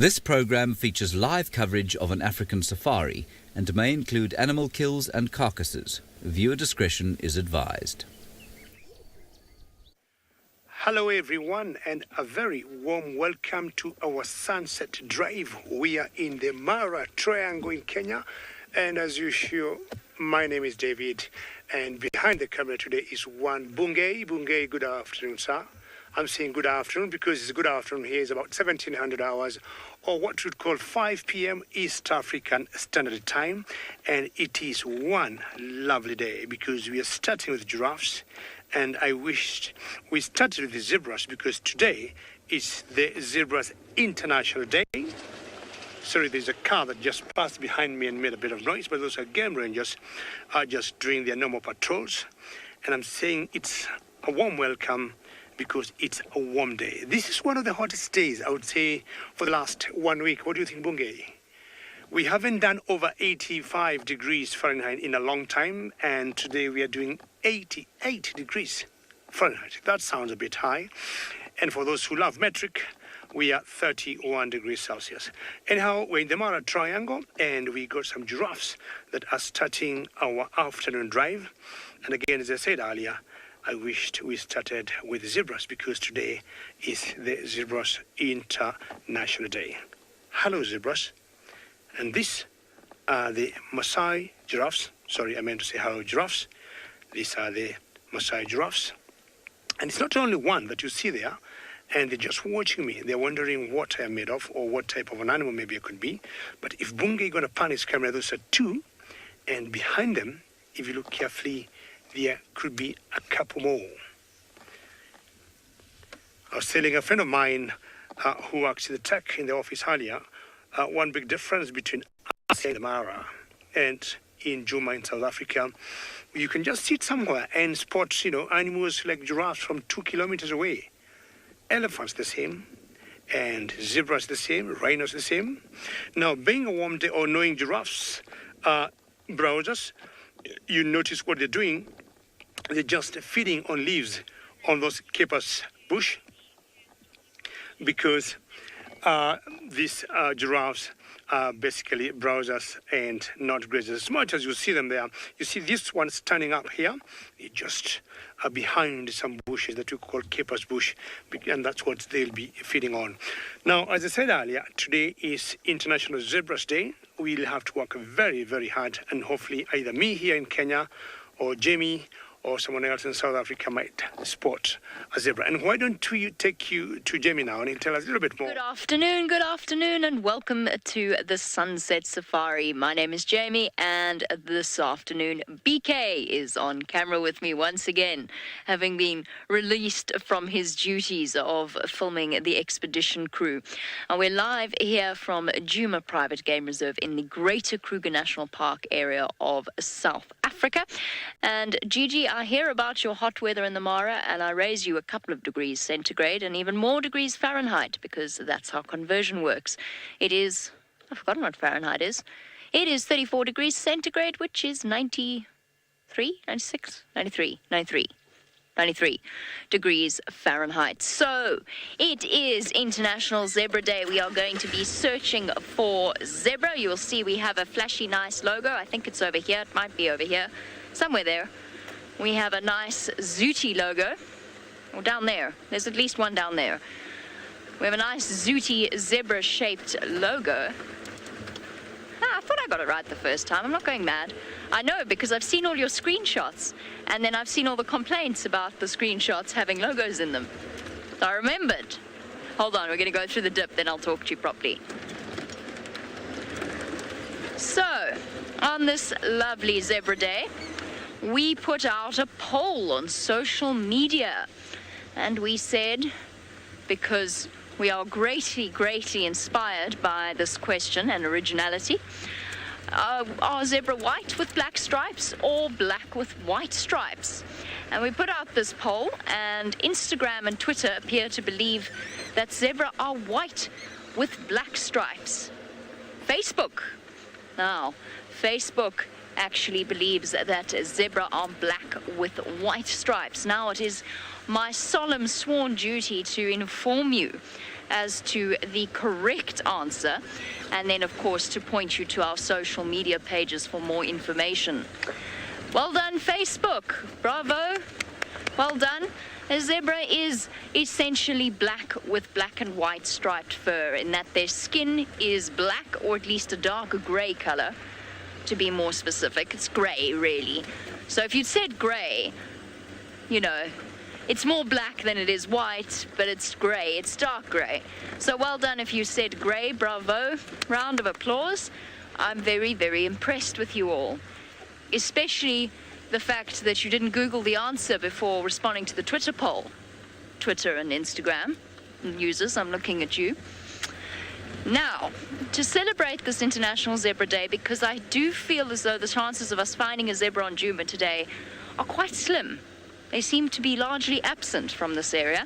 This program features live coverage of an African safari and may include animal kills and carcasses. Viewer discretion is advised. Hello everyone, and a very warm welcome to our Sunset Drive. We are in the Mara Triangle in Kenya, and as usual, my name is David, and behind the camera today is one Bungei. Bungei, good afternoon, sir. I'm saying good afternoon because it's good afternoon here. It's about 1700 hours, or what we'd call 5 p.m. East African Standard Time, and it is one lovely day because we are starting with giraffes, and I wished we started with the zebras because today is the Zebras International Day. Sorry, there's a car that just passed behind me and made a bit of noise, but those are game rangers are just doing their normal patrols, and I'm saying it's a warm welcome because it's a warm day. This is one of the hottest days, I would say, for the last 1 week. What do you think, Bungei? We haven't done over 85 degrees Fahrenheit in a long time, and today we are doing 88 degrees Fahrenheit. That sounds a bit high. And for those who love metric, we are 31 degrees Celsius. Anyhow, we're in the Mara Triangle, and we got some giraffes that are starting our afternoon drive. And again, as I said earlier, I wished we started with zebras because today is the Zebras International Day. Hello, zebras. And these are the Maasai giraffes. Sorry, I meant to say hello, giraffes. These are the Maasai giraffes. And it's not only one that you see there, and they're just watching me. They're wondering what I'm made of or what type of an animal maybe I could be. But if Bungei got a pan his camera, those are two. And behind them, if you look carefully, there could be a couple more. I was telling a friend of mine who works in the tech in the office earlier, one big difference between us and the Mara and in Juma in South Africa, you can just sit somewhere and spot, animals like giraffes from 2 kilometers away. Elephants the same, and zebras the same, rhinos the same. Now, being a warm day or knowing giraffes browsers, you notice what they're doing. They're just feeding on leaves on those capers bush because these giraffes are basically browsers and not grazers. As much as you see them there, you see this one standing up here. They just are behind some bushes that we call capers bush, and that's what they'll be feeding on. Now, as I said earlier, today is International Zebras Day. We'll have to work very, very hard, and hopefully either me here in Kenya or Jamie or someone else in South Africa might spot a zebra. And why don't we take you to Jamie now and he'll tell us a little bit more. Good afternoon, and welcome to the Sunset Safari. My name is Jamie, and this afternoon BK is on camera with me once again, having been released from his duties of filming the expedition crew. And we're live here from Juma Private Game Reserve in the Greater Kruger National Park area of South Africa. And Gigi, I hear about your hot weather in the Mara, and I raise you a couple of degrees centigrade and even more degrees Fahrenheit, because that's how conversion works. It is, I've forgotten what Fahrenheit is. It is 34 degrees centigrade, which is 93 degrees Fahrenheit. So it is International Zebra Day. We are going to be searching for zebra. You'll see we have a flashy, nice logo. I think it's over here. It might be over here, somewhere there. We have a nice Zooty logo. Or down there. There's at least one down there. We have a nice Zooty zebra-shaped logo. I thought I got it right the first time. I'm not going mad. I know, because I've seen all your screenshots, and then I've seen all the complaints about the screenshots having logos in them. I remembered. Hold on, we're going to go through the dip, then I'll talk to you properly. So, on this lovely Zebra Day, we put out a poll on social media, and we said, because we are greatly, greatly inspired by this question and originality, are zebra white with black stripes or black with white stripes? And we put out this poll, and Instagram and Twitter appear to believe that zebra are white with black stripes. Facebook. Now, Facebook actually believes that zebra are black with white stripes. Now, it is my solemn sworn duty to inform you as to the correct answer, and then of course to point you to our social media pages for more information. Well done, Facebook. Bravo. Well done. A zebra is essentially black with black and white striped fur, in that their skin is black, or at least a dark grey colour, to be more specific. It's grey, really. So if you'd said grey, you know, it's more black than it is white, but it's grey. It's dark grey. So well done if you said grey. Bravo. Round of applause. I'm very, very impressed with you all, especially the fact that you didn't Google the answer before responding to the Twitter poll. Twitter and Instagram users, I'm looking at you. Now, to celebrate this International Zebra Day, because I do feel as though the chances of us finding a zebra on Djuma today are quite slim. They seem to be largely absent from this area.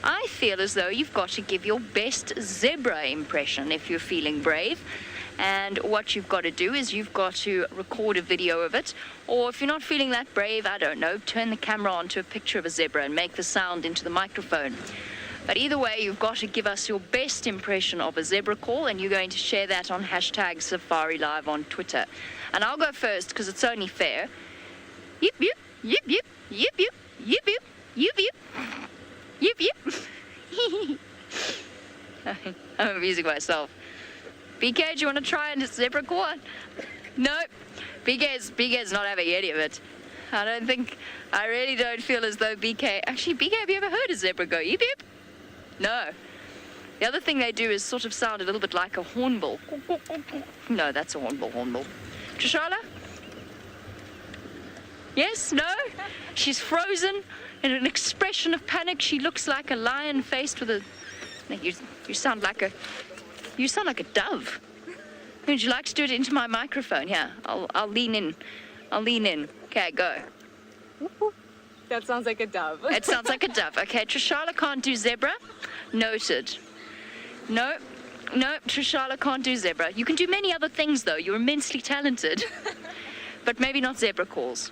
I feel as though you've got to give your best zebra impression if you're feeling brave. And what you've got to do is you've got to record a video of it. Or if you're not feeling that brave, I don't know, turn the camera onto a picture of a zebra and make the sound into the microphone. But either way, you've got to give us your best impression of a zebra call, and you're going to share that on hashtag Safari Live on Twitter. And I'll go first because it's only fair. Yip, yip, yip, yip, yip, yip, yip, yip, yip, yip, yip, yip. I'm amusing myself. BK, do you want to try a zebra call? No, BK's not having any of it. I really don't feel as though BK... Actually, BK, have you ever heard a zebra go yip yip? No. The other thing they do is sort of sound a little bit like a hornbill. No, that's a hornbill. Trishala? Yes? No? She's frozen in an expression of panic. She looks like a lion faced with a... You sound like a dove. Would you like to do it into my microphone? Yeah, I'll lean in. Okay, go. That sounds like a dove. It sounds like a dove. Okay, Trishala can't do zebra. Noted. No, Trishala can't do zebra. You can do many other things, though. You're immensely talented. But maybe not zebra calls.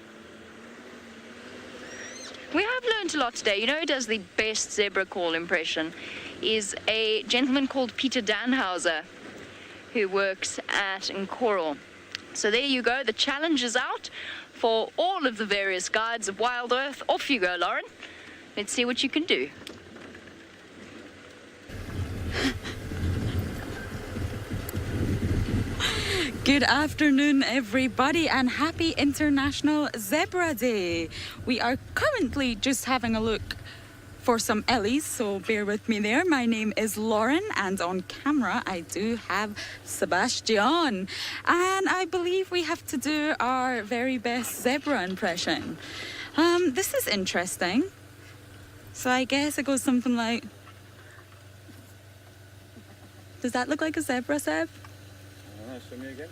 We have learned a lot today. You know who does the best zebra call impression is a gentleman called Peter Danhauser, who works at Nkoro. So there you go. The challenge is out for all of the various guides of Wild Earth. Off you go, Lauren. Let's see what you can do. Good afternoon, everybody, and happy International Zebra Day. We are currently just having a look for some Ellies, so bear with me there. My name is Lauren, and on camera I do have Sebastian, and I believe we have to do our very best zebra impression. This is interesting. So I guess it goes something like... Does that look like a zebra, Seb? Show me again.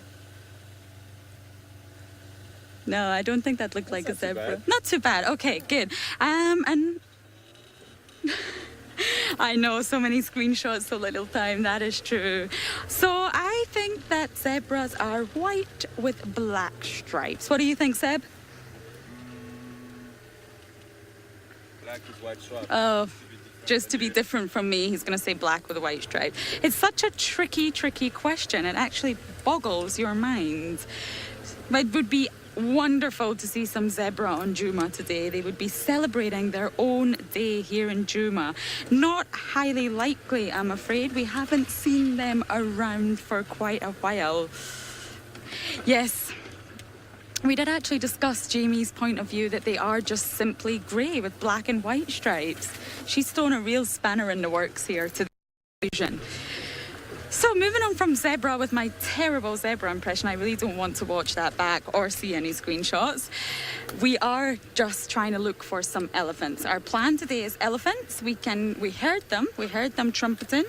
No, I don't think that looked like a not too zebra. bad. Not too bad. Okay, good. And I know, so many screenshots, so little time. That is true. So I think that zebras are white with black stripes. What do you think, Seb? Black with white stripe. Oh, just to be different from me, he's going to say black with a white stripe. It's such a tricky question. It actually boggles your mind. But it would be wonderful to see some zebra on Djuma today. They would be celebrating their own day here in Djuma. Not highly likely, I'm afraid. We haven't seen them around for quite a while. Yes, we did actually discuss Jamie's point of view that they are just simply grey with black and white stripes. She's thrown a real spanner in the works here to the conclusion. So moving on from zebra with my terrible zebra impression, I really don't want to watch that back or see any screenshots. We are just trying to look for some elephants. Our plan today is elephants. We heard them trumpeting.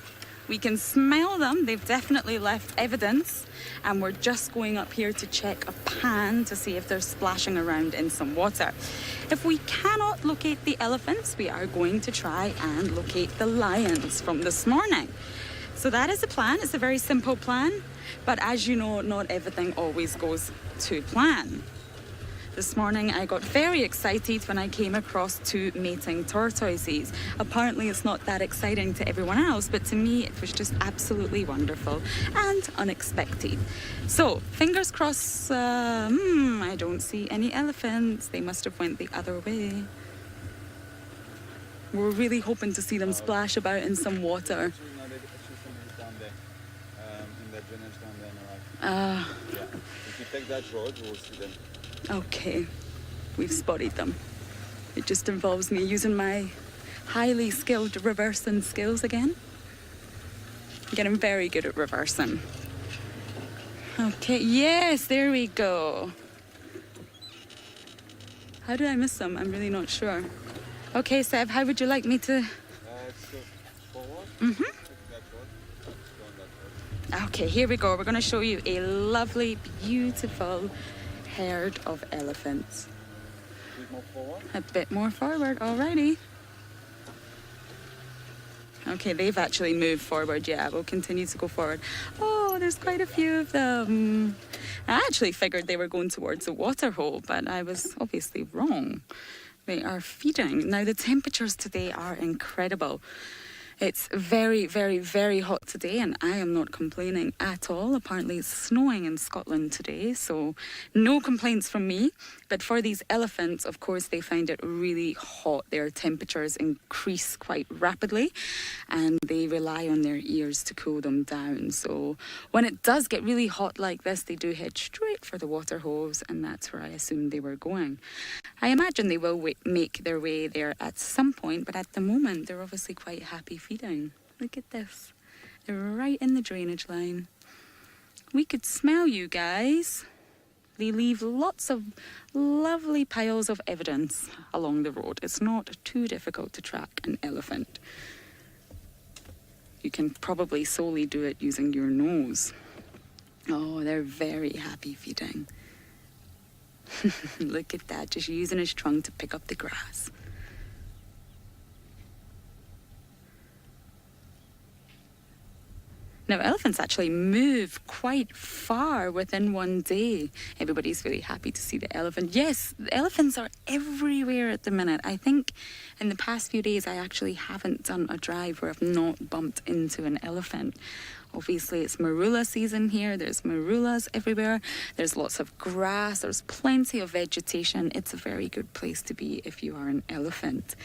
We can smell them. They've definitely left evidence. And we're just going up here to check a pan to see if they're splashing around in some water. If we cannot locate the elephants, we are going to try and locate the lions from this morning. So that is the plan. It's a very simple plan. But as you know, not everything always goes to plan. This morning I got very excited when I came across 2 mating tortoises. Apparently it's not that exciting to everyone else, but to me it was just absolutely wonderful and unexpected. So, fingers crossed, I don't see any elephants. They must have went the other way. We're really hoping to see them splash about in some water. Down there, in that drainage down there on the right. Yeah. If you take that road, we'll see them. Okay, we've spotted them. It just involves me using my highly skilled reversing skills again. I'm getting very good at reversing. Okay, yes, there we go. How did I miss them? I'm really not sure. Okay, Seb, how would you like me to... Forward. Mm-hmm. That road. Go on that road. Okay, here we go. We're going to show you a lovely, beautiful herd of elephants. A bit more forward. A bit more forward, alrighty. Okay, they've actually moved forward. Yeah, we'll continue to go forward. Oh, there's quite a few of them. I actually figured they were going towards the water hole, but I was obviously wrong. They are feeding. Now, the temperatures today are incredible. It's very, very, very hot today, and I am not complaining at all. Apparently, it's snowing in Scotland today, so no complaints from me. But for these elephants, of course, they find it really hot. Their temperatures increase quite rapidly, and they rely on their ears to cool them down. So when it does get really hot like this, they do head straight for the water holes, and that's where I assumed they were going. I imagine they will make their way there at some point, but at the moment, they're obviously quite happy feeding. Look at this. They're right in the drainage line. We could smell you guys. They leave lots of lovely piles of evidence along the road. It's not too difficult to track an elephant. You can probably solely do it using your nose. Oh, they're very happy feeding. Look at that, just using his trunk to pick up the grass. Now, elephants actually move quite far within one day. Everybody's really happy to see the elephant. Yes, the elephants are everywhere at the minute. I think in the past few days, I actually haven't done a drive where I've not bumped into an elephant. Obviously, it's marula season here. There's marulas everywhere. There's lots of grass. There's plenty of vegetation. It's a very good place to be if you are an elephant.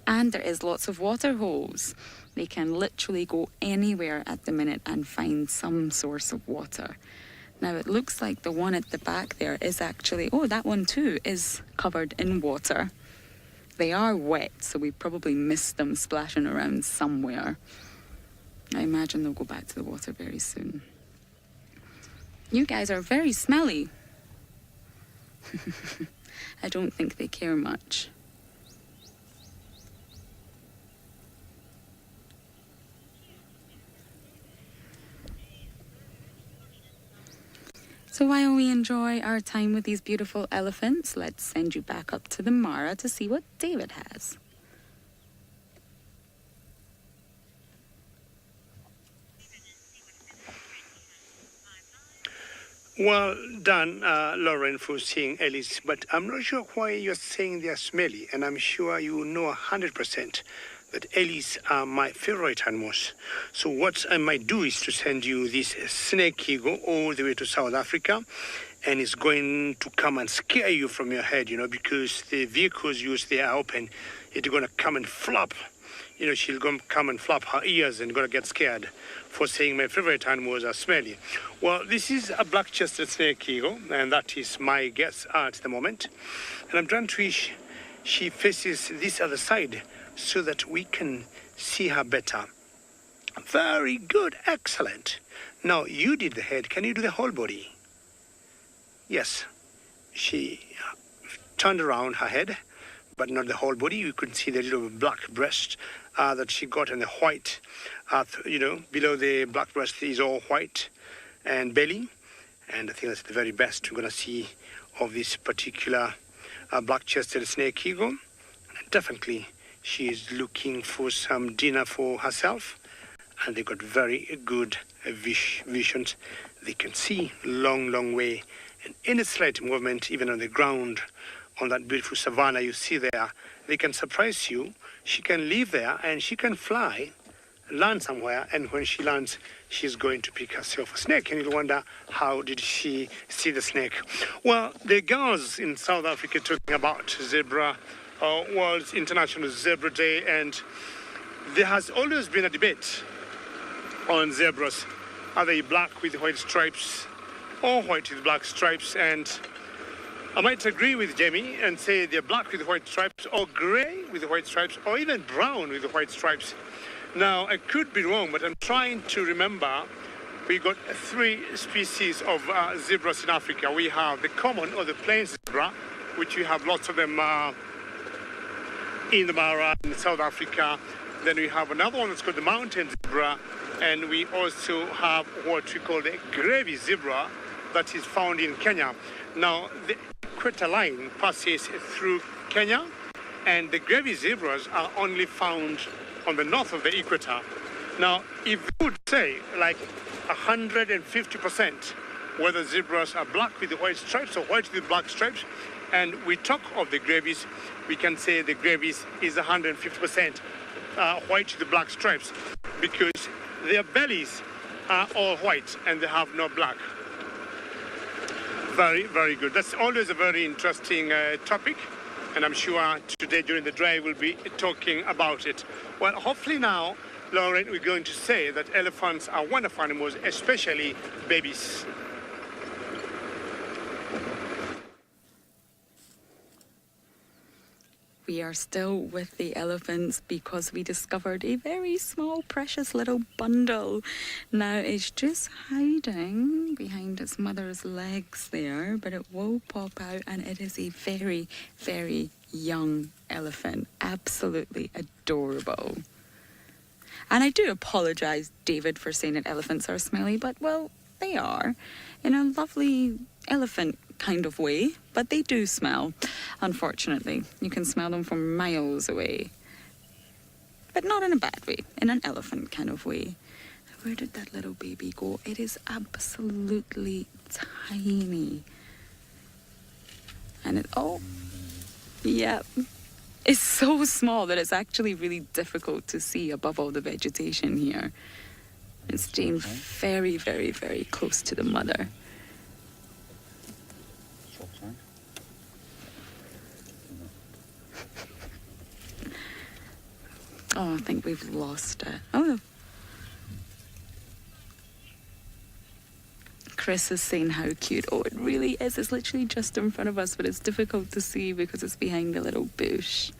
And there is lots of water holes. They can literally go anywhere at the minute and find some source of water. Now, it looks like the one at the back there is actually... Oh, that one too is covered in water. They are wet, so we probably missed them splashing around somewhere. I imagine they'll go back to the water very soon. You guys are very smelly. I don't think they care much. So while we enjoy our time with these beautiful elephants, let's send you back up to the Mara to see what David has. Well done, Lauren, for seeing Ellis, but I'm not sure why you're saying they're smelly, and I'm sure you know 100% that Ellis are my favorite animals. So what I might do is to send you this snake eagle all the way to South Africa, and it's going to come and scare you from your head, because the vehicles used there are open. It's going to come and flap. She'll come and flap her ears and going to get scared for saying my favorite animals are smelly. Well, this is a black-chested snake eagle, and that is my guess at the moment. And I'm trying to wish she faces this other side so that we can see her better. Very good, excellent. Now, you did the head. Can you do the whole body? Yes. She turned around her head, but not the whole body. You could see the little black breast that she got, and the white, below the black breast is all white and belly. And I think that's the very best we're going to see of this particular black-chested snake eagle. And definitely, she is looking for some dinner for herself, and they got very good visions. They can see long, long way, And any slight movement, even on the ground, on that beautiful savanna you see there, they can surprise you. She can live there and she can fly, land somewhere, and when she lands, she's going to pick herself a snake. And you'll wonder, how did she see the snake? Well, the girls in South Africa talking about zebra, World International Zebra Day, and there has always been a debate on zebras. Are they black with white stripes or white with black stripes? And I might agree with Jamie and say they're black with white stripes, or grey with white stripes, or even brown with white stripes. Now, I could be wrong, but I'm trying to remember. We got 3 species of zebras in Africa. We have the common or the plain zebra, which we have lots of them in the Mara in South Africa. Then we have another one that's called the mountain zebra, and we also have what we call the gravy zebra that is found in Kenya. Now, the equator line passes through Kenya, and the gravy zebras are only found on the north of the equator. Now, if we would say like 150% whether zebras are black with the white stripes or white with black stripes, and we talk of the gravies, we can say the gravies is 150% white with the black stripes, because their bellies are all white and they have no black. Very, very good. That's always a very interesting topic, and I'm sure today during the drive we'll be talking about it. Well, hopefully now, Lauren, we're going to say that elephants are wonderful animals, especially babies. We are still with the elephants because we discovered a very small, precious little bundle. Now it's just hiding behind its mother's legs there, but it will pop out, and it is a very, very young elephant. Absolutely adorable. And I do apologise, David, for saying that elephants are smelly, but, well, they are, in a lovely elephant kind of way, but they do smell, unfortunately. You can smell them from miles away, but not in a bad way, in an elephant kind of way. Where did that little baby go? It is absolutely tiny. And it, oh, yeah, it's so small that it's actually really difficult to see above all the vegetation here. It's staying very, very, very close to the mother. Oh, I think we've lost it. Oh, no. Chris is saying how cute. Oh, it really is. It's literally just in front of us, but it's difficult to see because it's behind a little bush.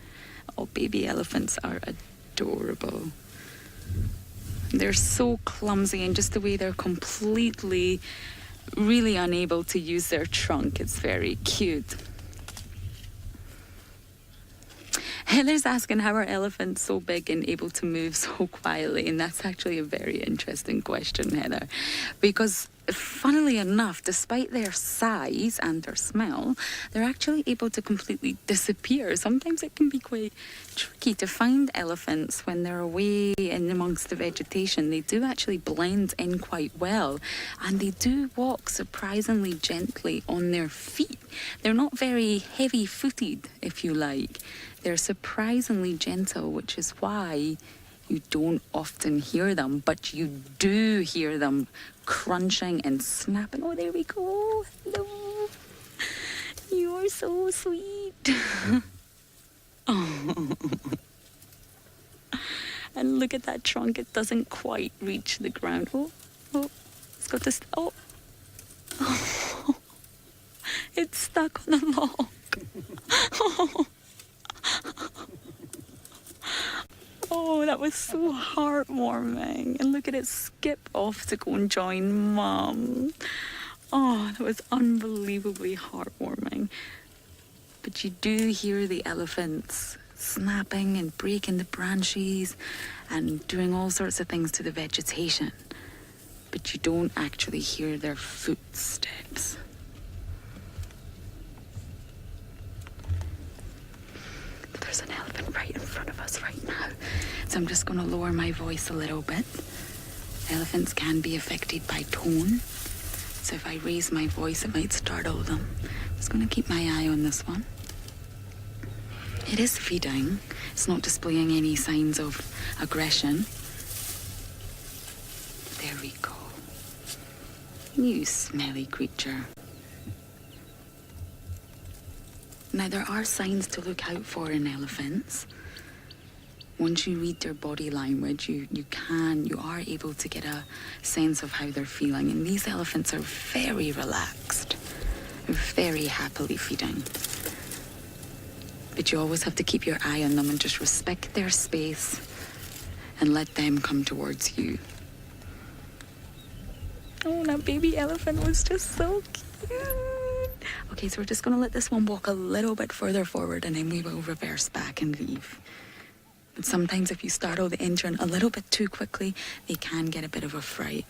Oh, baby elephants are adorable. They're so clumsy, and just the way they're completely, really unable to use their trunk. It's very cute. Heather's asking, how are elephants so big and able to move so quietly? And that's actually a very interesting question, Heather. Because, funnily enough, despite their size and their smell, they're actually able to completely disappear. Sometimes it can be quite tricky to find elephants when they're away in amongst the vegetation. They do actually blend in quite well, and they do walk surprisingly gently on their feet. They're not very heavy-footed, if you like. They're surprisingly gentle, which is why you don't often hear them, but you do hear them crunching and snapping. Oh, there we go. Hello. You're so sweet. Oh. And look at that trunk. It doesn't quite reach the ground. Oh, it's got to... Oh. It's stuck on the log. Oh. Oh, that was so heartwarming. And look at it skip off to go and join Mum. Oh, that was unbelievably heartwarming. But you do hear the elephants snapping and breaking the branches and doing all sorts of things to the vegetation. But you don't actually hear their footsteps. There's an elephant right in front of us right now. So I'm just going to lower my voice a little bit. Elephants can be affected by tone. So if I raise my voice, it might startle them. Just going to keep my eye on this one. It is feeding. It's not displaying any signs of aggression. There we go. You smelly creature. Now, there are signs to look out for in elephants. Once you read their body language, you are able to get a sense of how they're feeling. And these elephants are very relaxed, very happily feeding. But you always have to keep your eye on them and just respect their space and let them come towards you. Oh, that baby elephant was just so cute. Okay, so we're just going to let this one walk a little bit further forward and then we will reverse back and leave. But sometimes if you startle the engine a little bit too quickly, they can get a bit of a fright.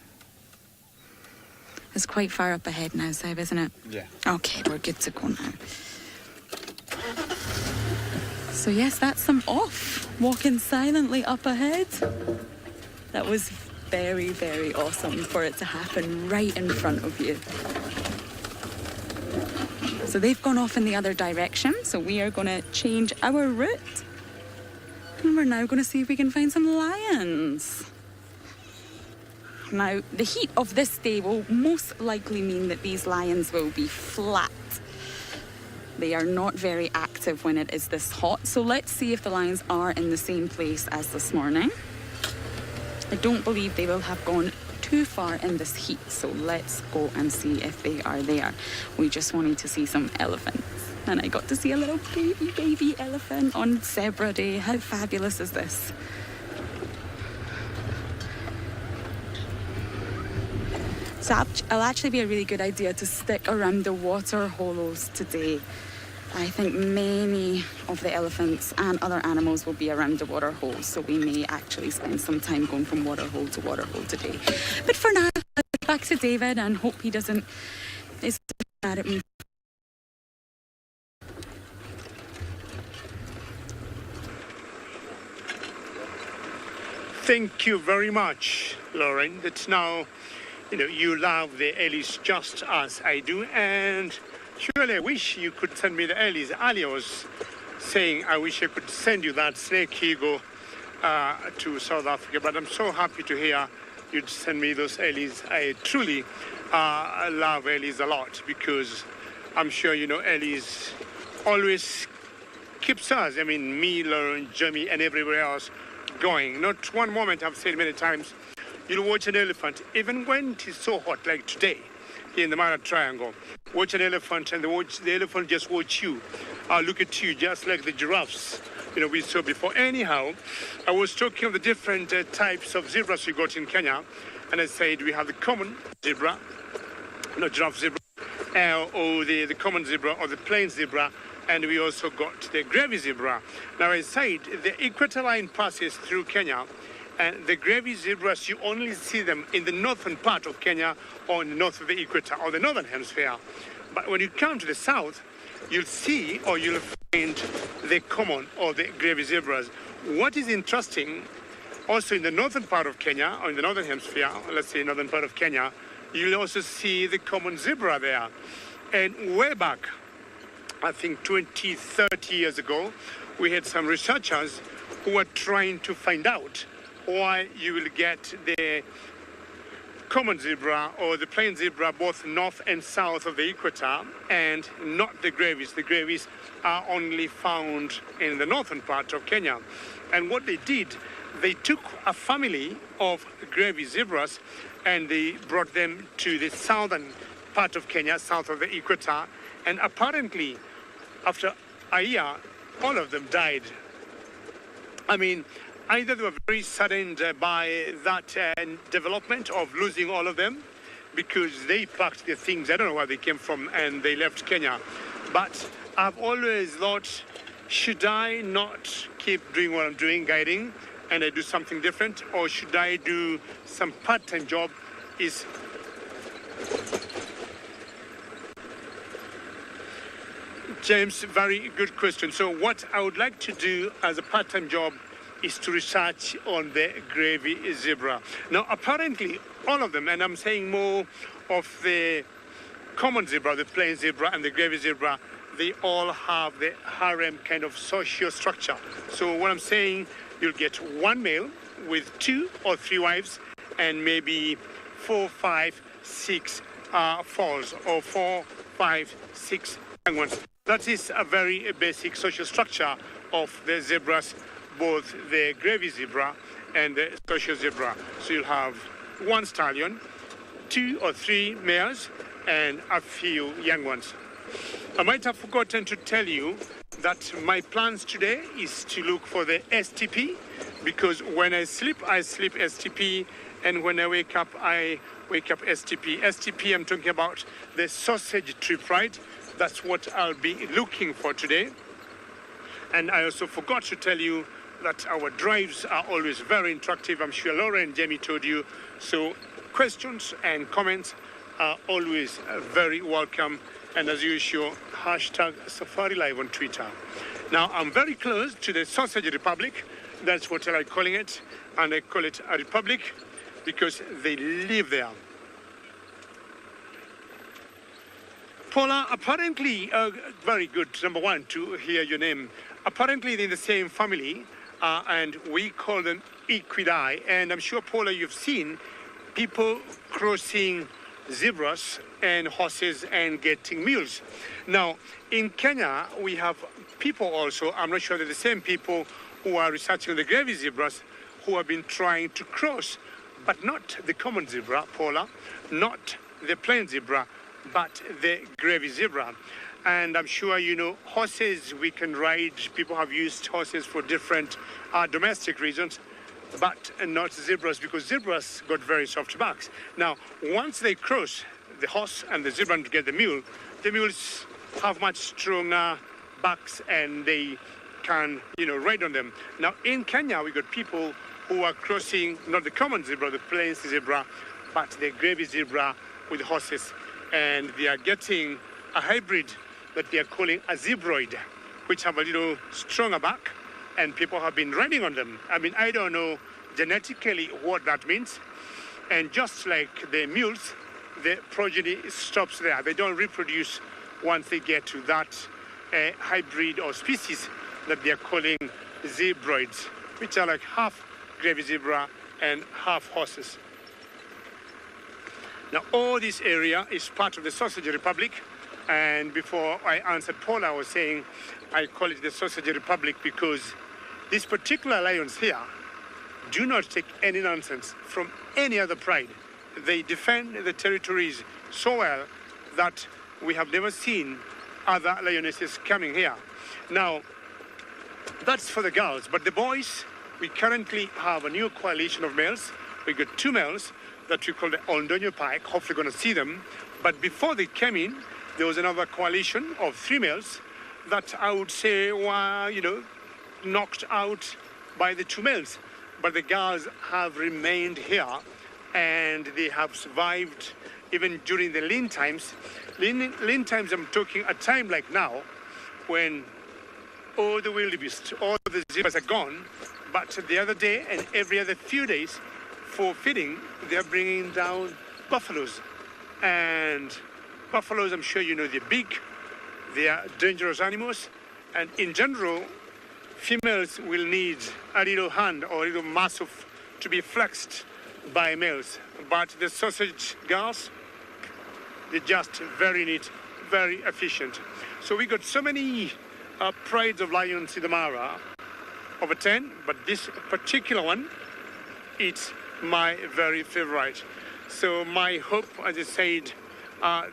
It's quite far up ahead now, Seb, isn't it? Yeah. Okay, we're good to go now. So yes, that's them off, walking silently up ahead. That was very, very awesome for it to happen right in front of you. So they've gone off in the other direction, so we are going to change our route. And we're now going to see if we can find some lions. Now, the heat of this day will most likely mean that these lions will be flat. They are not very active when it is this hot. So let's see if the lions are in the same place as this morning. I don't believe they will have gone too far in this heat. So let's go and see if they are there. We just wanted to see some elephants. And I got to see a little baby elephant on Zebra Day. How fabulous is this? So it'll actually be a really good idea to stick around the water hollows today. I think many of the elephants and other animals will be around the water holes, so we may actually spend some time going from water hole to water hole today. But for now, let's get back to David and hope he is mad at me. Thank you very much, Lauren. That's now, you love the Ellis just as I do, and surely I wish you could send me the Ellis. Ali was saying, I wish I could send you that snake eagle to South Africa, but I'm so happy to hear you'd send me those Ellis. I truly love Ellis a lot because I'm sure, Ellis always keeps us, me, Lauren, Jamie, and everywhere else going. Not one moment, I've said many times, you'll watch an elephant, even when it is so hot like today in the Mara Triangle. Watch an elephant and the elephant just watch you, look at you, just like the giraffes, we saw before. Anyhow, I was talking of the different types of zebras we got in Kenya, and I said we have the common zebra, not giraffe zebra, or the common zebra or the plain zebra, and we also got the gravy zebra. Now, I said the equator line passes through Kenya, and the gravy zebras, you only see them in the northern part of Kenya or in the north of the equator or the northern hemisphere. But when you come to the south, you'll see or you'll find the common or the gravy zebras. What is interesting, also in the northern part of Kenya or in the northern hemisphere, let's say northern part of Kenya, you'll also see the common zebra there. And way back, I think 20, 30 years ago, we had some researchers who were trying to find out why you will get the common zebra or the plain zebra both north and south of the equator and not the gravies. The gravies are only found in the northern part of Kenya. And what they did, they took a family of gravy zebras and they brought them to the southern part of Kenya, south of the equator, and apparently after a year, all of them died. Either they were very saddened by that development of losing all of them because they packed their things, I don't know where they came from, and they left Kenya. But I've always thought, should I not keep doing what I'm doing, guiding, and I do something different, or should I do some part-time job? James, very good question. So what I would like to do as a part-time job is to research on the gravy zebra. Now, apparently, all of them, and I'm saying more of the common zebra, the plain zebra and the gravy zebra, they all have the harem kind of social structure. So what I'm saying, you'll get one male with 2 or 3 wives and maybe 4, 5, 6 foals, or 4, 5, 6 young ones. That is a very basic social structure of the zebras, both the gravy zebra and the social zebra. So you'll have one stallion, 2 or 3 males, and a few young ones. I might have forgotten to tell you that my plans today is to look for the STP, because when I sleep STP, and when I wake up STP. STP, I'm talking about the sausage trip, right? That's what I'll be looking for today. And I also forgot to tell you that our drives are always very interactive. I'm sure Laura and Jamie told you. So questions and comments are always very welcome. And as usual, hashtag Safari Live on Twitter. Now, I'm very close to the Sausage Republic. That's what I like calling it. And I call it a republic because they live there. Paula, apparently, very good, number one, to hear your name. Apparently, they're in the same family, and we call them equidae. And I'm sure, Paula, you've seen people crossing zebras and horses and getting mules. Now, in Kenya, we have people also, I'm not sure they're the same people who are researching the gravy zebras, who have been trying to cross, but not the common zebra, Paula, not the plain zebra, but the gravy zebra. And I'm sure you know horses we can ride. People have used horses for different domestic reasons, but not zebras, because zebras got very soft backs. Now, once they cross the horse and the zebra to get the mules have much stronger backs and they can, ride on them. Now, in Kenya, we got people who are crossing not the common zebra, the plain zebra, but the gravy zebra with horses. And they are getting a hybrid that they are calling a zebroid, which have a little stronger back, and people have been riding on them. I mean, I don't know genetically what that means. And just like the mules, the progeny stops there. They don't reproduce once they get to that hybrid or species that they are calling zebroids, which are like half gravy zebra and half horses. Now, all this area is part of the Sausage Republic. And before I answered Paula, I was saying I call it the Sausage Republic because these particular lions here do not take any nonsense from any other pride. They defend the territories so well that we have never seen other lionesses coming here. Now, that's for the girls, but the boys, we currently have a new coalition of males. We got 2 males that we call the Ondonyo Pike, hopefully going to see them. But before they came in, there was another coalition of 3 males that I would say were, knocked out by the 2 males. But the girls have remained here and they have survived even during the lean times. Lean times, I'm talking a time like now when all the wildebeest, all the zebras are gone. But the other day and every other few days for feeding, they're bringing down buffaloes. And buffaloes, I'm sure you know, they're big, they are dangerous animals, and in general, females will need a little hand or a little muscle to be flexed by males. But the sausage girls, they're just very neat, very efficient. So we got so many prides of lions in the Mara, over 10, but this particular one, it's my very favorite. So my hope, as I said,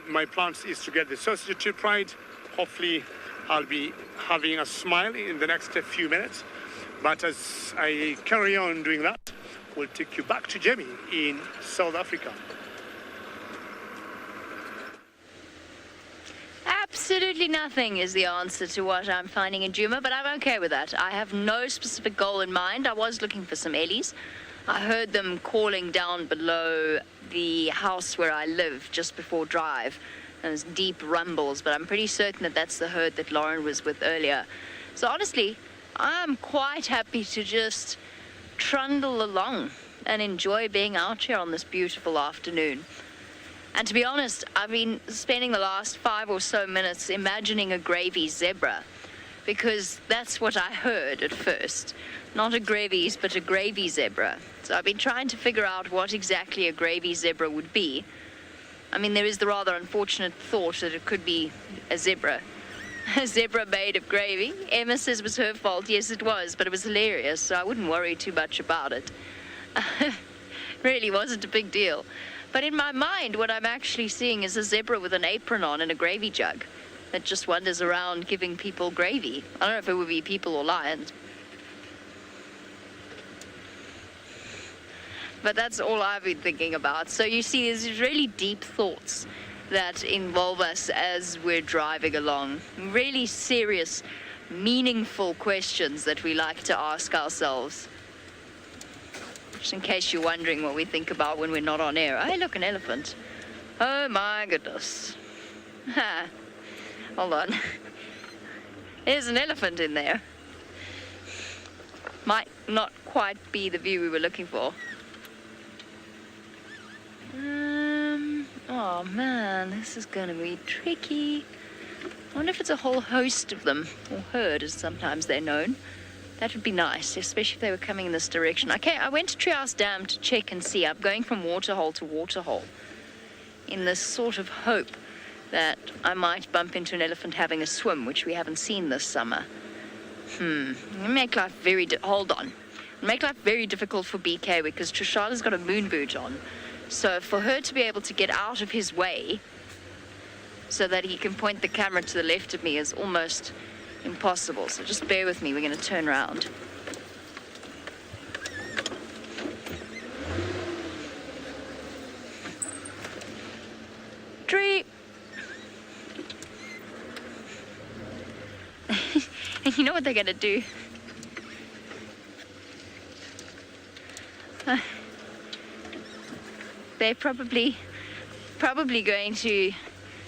my plans is to get the sausage trip pride. Hopefully I'll be having a smile in the next few minutes. But as I carry on doing that, we'll take you back to Jamie in South Africa. Absolutely nothing is the answer to what I'm finding in Djuma, but I'm okay with that. I have no specific goal in mind. I was looking for some ellies. I heard them calling down below the house where I live just before drive. There's deep rumbles, but I'm pretty certain that that's the herd that Lauren was with earlier. So honestly, I'm quite happy to just trundle along and enjoy being out here on this beautiful afternoon. And to be honest, I've been spending the last 5 or so minutes imagining a gravy zebra, because that's what I heard at first. Not a gravies, but a gravy zebra. So I've been trying to figure out what exactly a gravy zebra would be. I mean, there is the rather unfortunate thought that it could be a zebra. A zebra made of gravy. Emma says it was her fault. Yes, it was, but it was hilarious, so I wouldn't worry too much about it. Really wasn't a big deal. But in my mind, what I'm actually seeing is a zebra with an apron on and a gravy jug that just wanders around giving people gravy. I don't know if it would be people or lions. But that's all I've been thinking about. So you see, there's these really deep thoughts that involve us as we're driving along. Really serious, meaningful questions that we like to ask ourselves. Just in case you're wondering what we think about when we're not on air. Hey, look, an elephant. Oh my goodness. Ha. Hold on. There's an elephant in there. Might not quite be the view we were looking for. Oh man, this is going to be tricky. I wonder if it's a whole host of them, or herd as sometimes they're known. That would be nice, especially if they were coming in this direction. Okay, I went to Treehouse Dam to check and see. I'm going from waterhole to waterhole in this sort of hope that I might bump into an elephant having a swim, which we haven't seen this summer. Make life very hold on. Make life very difficult for BK because Trishala's got a moon boot on. So for her to be able to get out of his way so that he can point the camera to the left of me is almost impossible. So just bear with me. We're going to turn around. Tree. And you know what they're going to do? They're probably going to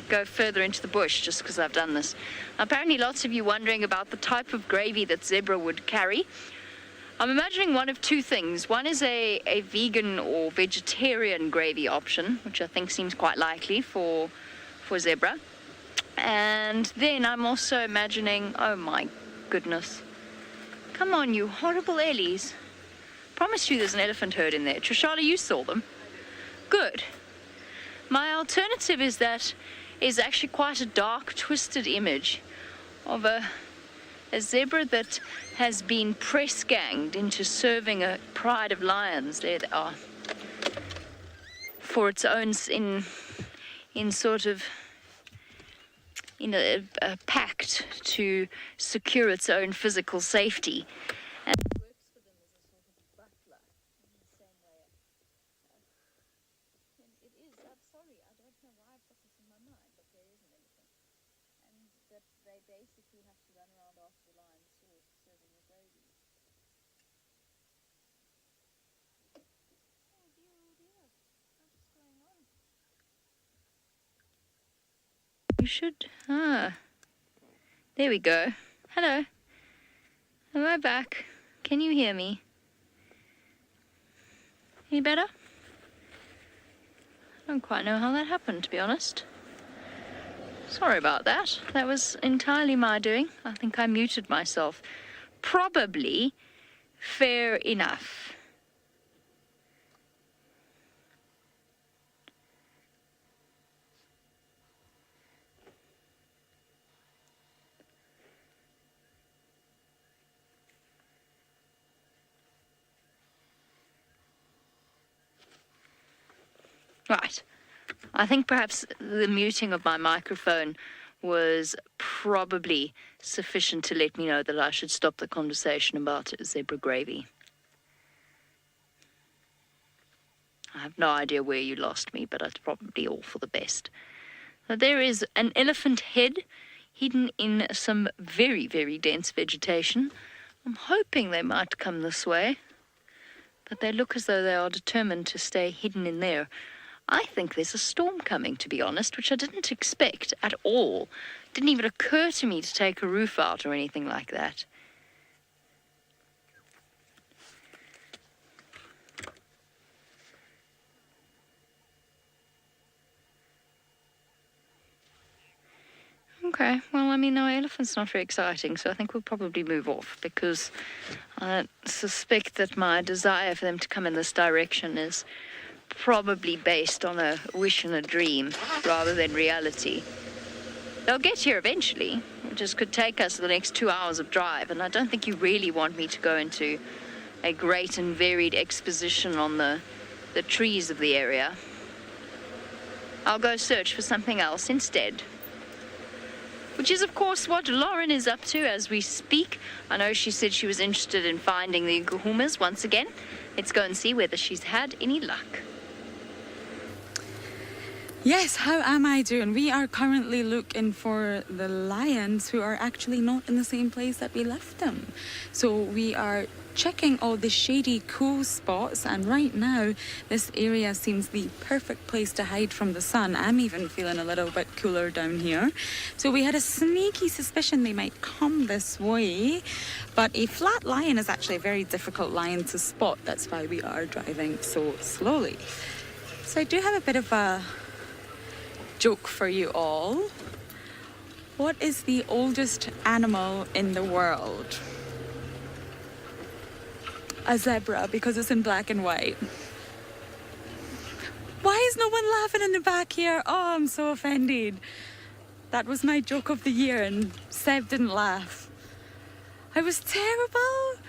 go further into the bush just because I've done this. Apparently lots of you wondering about the type of gravy that zebra would carry. I'm imagining one of two things. One is a vegan or vegetarian gravy option, which I think seems quite likely for zebra. And then I'm also imagining, oh my goodness. Come on, you horrible Ellies. Promise you there's an elephant herd in there. Trishala, you saw them. Good. My alternative is actually quite a dark, twisted image of a zebra that has been press ganged into serving a pride of lions. There they are. For its own, in sort of, in a pact to secure its own physical safety. And it works for them as a sort of butler in the same way. It is, I'm sorry, I don't know why I've got this in my mind, but there is an elephant. And that they basically have to run around after the lion serving the gravy. Oh dear, what's going on? You should, there we go. Hello. Am I back? Can you hear me? Any better? I don't quite know how that happened, to be honest. Sorry about that. That was entirely my doing. I think I muted myself. Probably fair enough. Right. I think perhaps the muting of my microphone was probably sufficient to let me know that I should stop the conversation about zebra gravy. I have no idea where you lost me, but it's probably all for the best. Now, there is an elephant head hidden in some very, very dense vegetation. I'm hoping they might come this way, but they look as though they are determined to stay hidden in there. I think there's a storm coming, to be honest, which I didn't expect at all. Didn't even occur to me to take a roof out or anything like that. Okay, well, I mean, no, elephant's not very exciting, so I think we'll probably move off because I suspect that my desire for them to come in this direction is probably based on a wish and a dream rather than reality. They'll get here eventually. It just could take us the next 2 hours of drive, and I don't think you really want me to go into a great and varied exposition on the trees of the area. I'll go search for something else instead. Which is, of course, what Lauren is up to as we speak. I know she said she was interested in finding the kahumas once again. Let's go and see whether she's had any luck. Yes, how am I doing? We are currently looking for the lions who are actually not in the same place that we left them. So we are checking all the shady, cool spots, and right now this area seems the perfect place to hide from the sun. I'm even feeling a little bit cooler down here. So we had a sneaky suspicion they might come this way, but a flat lion is actually a very difficult lion to spot. That's why we are driving so slowly. So I do have a bit of a joke for you all. What is the oldest animal in the world? A zebra, because it's in black and white. Why is no one laughing in the back here? Oh, I'm so offended. That was my joke of the year and Seb didn't laugh. I was terrible.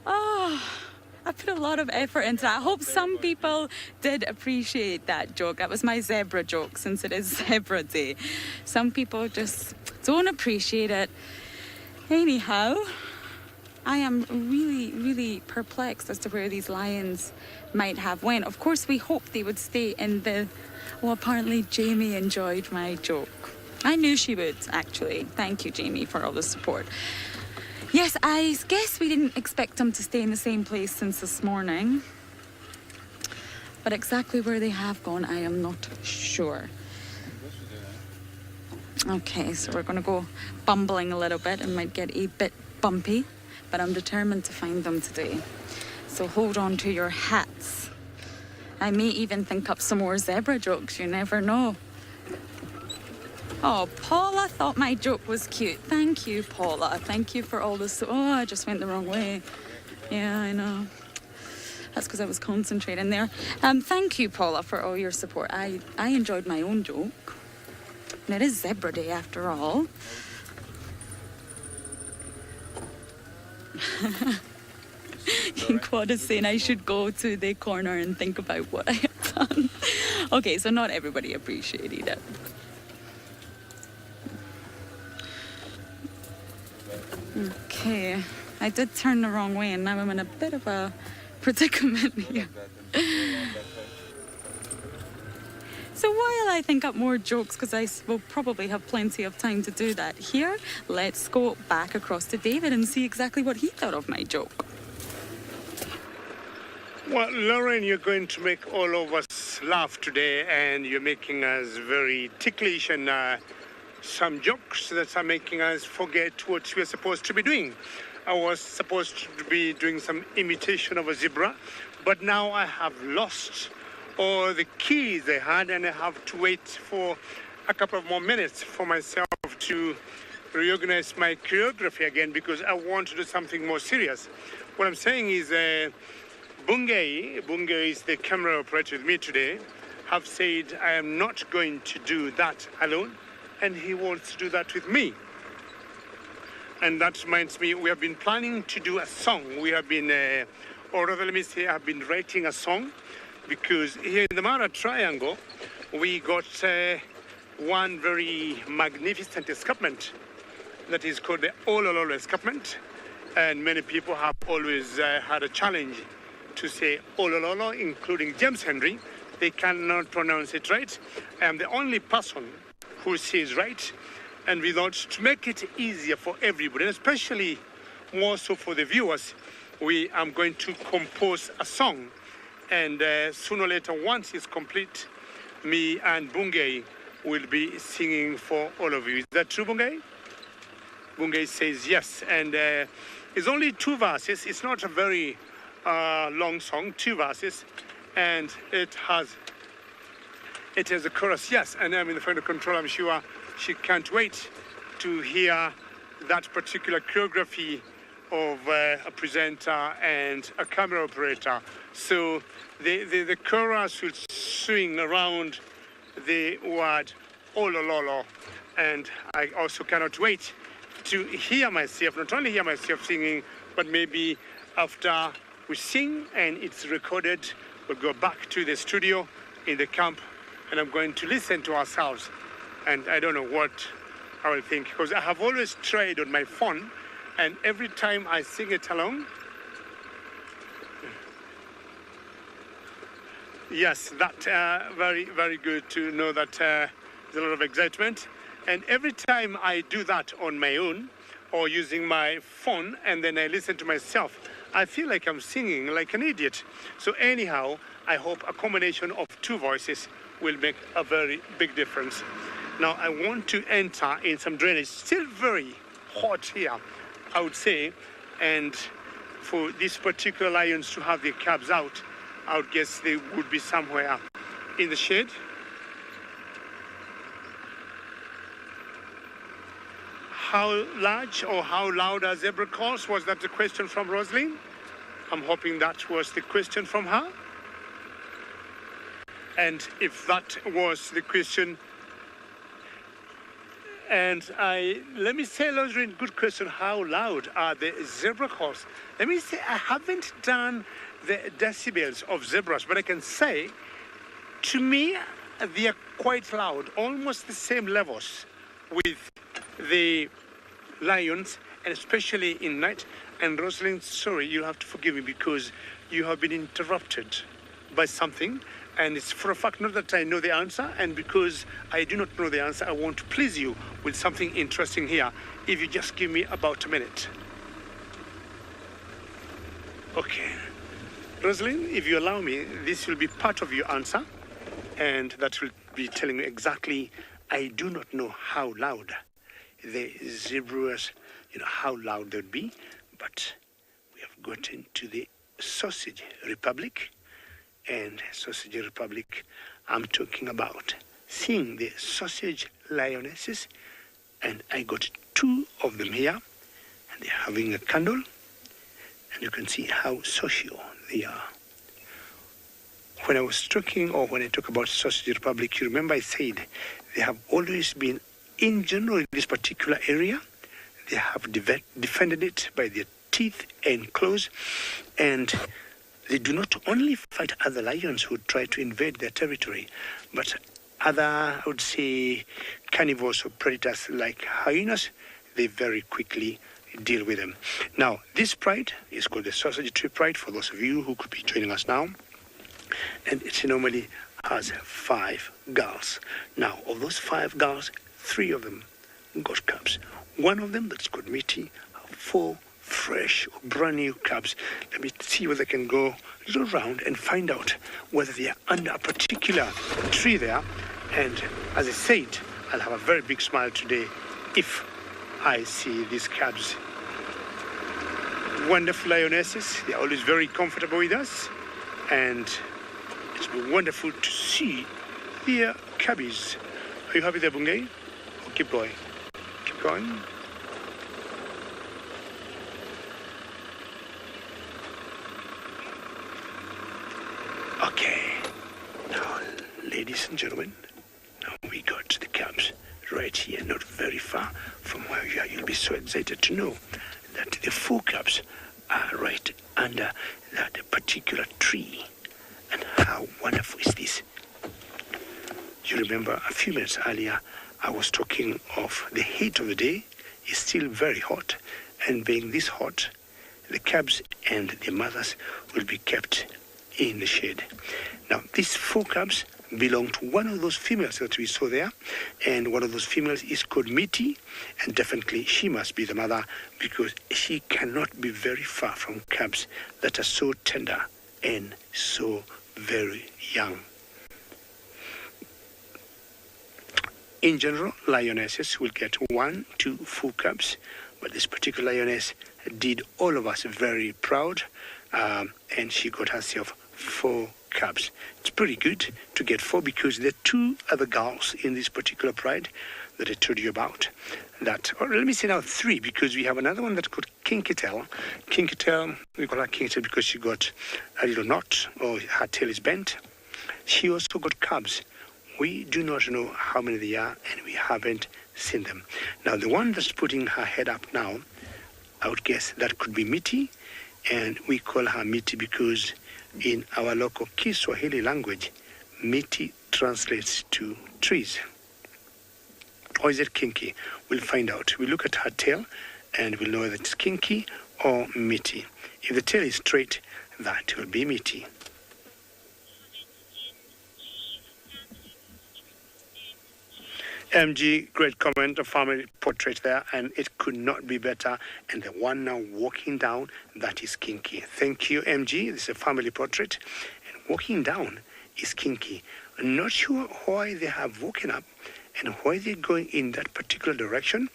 Oh, I put a lot of effort into that. I hope some people did appreciate that joke. That was my zebra joke since it is Zebra Day. Some people just don't appreciate it. Anyhow, I am really, really perplexed as to where these lions might have went. Of course, we hoped they would stay in the... Well, apparently Jamie enjoyed my joke. I knew she would, actually. Thank you, Jamie, for all the support. Yes, I guess we didn't expect them to stay in the same place since this morning. But exactly where they have gone, I am not sure. Okay, so we're going to go bumbling a little bit and might get a bit bumpy. But I'm determined to find them today. So hold on to your hats. I may even think up some more zebra jokes, you never know. Oh, Paula thought my joke was cute. Thank you, Paula. Thank you for all this. Oh, I just went the wrong way. Yeah, I know. That's because I was concentrating there. Thank you, Paula, for all your support. I enjoyed my own joke. And it is Zebra Day after all. Quad is saying I should go to the corner and think about what I have done. Okay, so not everybody appreciated it. Okay, I did turn the wrong way and now I'm in a bit of a predicament here. So while I think up more jokes, because I will probably have plenty of time to do that here, let's go back across to David and see exactly what he thought of my joke. Well, Lauren, you're going to make all of us laugh today, and you're making us very ticklish, and some jokes that are making us forget what we're supposed to be doing. I was supposed to be doing some imitation of a zebra, but now I have lost all the keys I had, and I have to wait for a couple of more minutes for myself to reorganize my choreography again, because I want to do something more serious. What I'm saying is Bungay is the camera operator with me today, have said I am not going to do that alone, and he wants to do that with me. And that reminds me, we have been planning to do a song. We have been, or rather let me say, I've been writing a song, because here in the Mara Triangle, we got one very magnificent escarpment that is called the Olololo escarpment. And many people have always had a challenge to say Olololo, including James Henry. They cannot pronounce it right. I am the only person who says right. And we thought to make it easier for everybody, and especially more so for the viewers, we are going to compose a song. And sooner or later, once it's complete, me and Bungay will be singing for all of you. Is that true, Bungay? Bungay says yes. And it's only 2 verses. It's not a very long song, 2 verses. And it has a chorus, yes. And I'm in the front of control. I'm sure she can't wait to hear that particular choreography of a presenter and a camera operator. So the chorus will swing around the word Olololo, and I also cannot wait to hear myself, not only hear myself singing, but maybe after we sing and it's recorded, we'll go back to the studio in the camp and I'm going to listen to ourselves. And I don't know what I will think, because I have always tried on my phone, and every time I sing it along, yes, that very, very good to know that there's a lot of excitement. And every time I do that on my own or using my phone and then I listen to myself, I feel like I'm singing like an idiot. So anyhow, I hope a combination of two voices will make a very big difference. Now I want to enter in some drainage, still very hot here, I would say. And for these particular lions to have their cubs out, I would guess they would be somewhere in the shade. How large or how loud are zebra calls? Was that the question from Rosalind? I'm hoping that was the question from her. And if that was the question, and let me say, Rosalind, good question. How loud are the zebra calls? Let me say, I haven't done the decibels of zebras, but I can say, to me, they are quite loud, almost the same levels with the lions, and especially in night. And Rosalind, sorry, you'll have to forgive me because you have been interrupted by something, and it's for a fact not that I know the answer, and because I do not know the answer, I want to please you with something interesting here. If you just give me about a minute. Okay. Rosalind, if you allow me, this will be part of your answer, and that will be telling me exactly, I do not know how loud the zebras, how loud they would be, but we have gotten to the Sausage Republic, and Sausage Republic, I'm talking about seeing the sausage lionesses, and I got two of them here, and they're having a candle, and you can see how social they are. When I was talking, or when I talk about Sausage Republic, you remember I said they have always been, in general, in this particular area, they have defended it by their teeth and claws, and they do not only fight other lions who try to invade their territory, but other, I would say, carnivores or predators like hyenas, they very quickly deal with them. Now, this pride is called the Sausage Tree Pride, for those of you who could be joining us now, and it normally has 5 girls. Now, of those 5 girls, 3 of them got cubs. One of them, that's called Mitty, 4 fresh, brand new cubs. Let me see whether I can go a little round and find out whether they are under a particular tree there. And as I said, I'll have a very big smile today if I see these cubs. Wonderful lionesses. They're always very comfortable with us. And it's been wonderful to see their cubbies. Are you happy there, Bungay? Oh, keep going. Keep going. Okay. Now, ladies and gentlemen, now we got the cubs right here, not very far from where you are. You'll be so excited to know that the 4 cubs are right under that particular tree. And how wonderful is this? You remember a few minutes earlier, I was talking of the heat of the day is still very hot. And being this hot, the cubs and the mothers will be kept in the shade. Now, these 4 cubs belong to one of those females that we saw there, and one of those females is called Mitty, and definitely she must be the mother because she cannot be very far from cubs that are so tender and so very young. In general, lionesses will get 1 to 4 cubs, but this particular lioness did all of us very proud, and she got herself 4 cubs. It's pretty good to get 4 because there are 2 other girls in this particular pride that I told you about. That, or let me say now 3, because we have another one that's called kinky tail. Kinky tail, we call her kinky tail because she got a little knot, or her tail is bent. She also got cubs. We do not know how many they are, and we haven't seen them. Now, the one that's putting her head up now, I would guess that could be Miti, and we call her Miti because in our local Kiswahili language, Miti translates to trees. Or is it kinky? We'll find out. We'll look at her tail, and we'll know whether it's kinky or Miti. If the tail is straight, that will be Miti. MG, great comment, a family portrait there, and it could not be better. And the one now walking down, that is kinky. Thank you, MG. This is a family portrait. And walking down is kinky. I'm not sure why they have woken up and why they're going in that particular direction.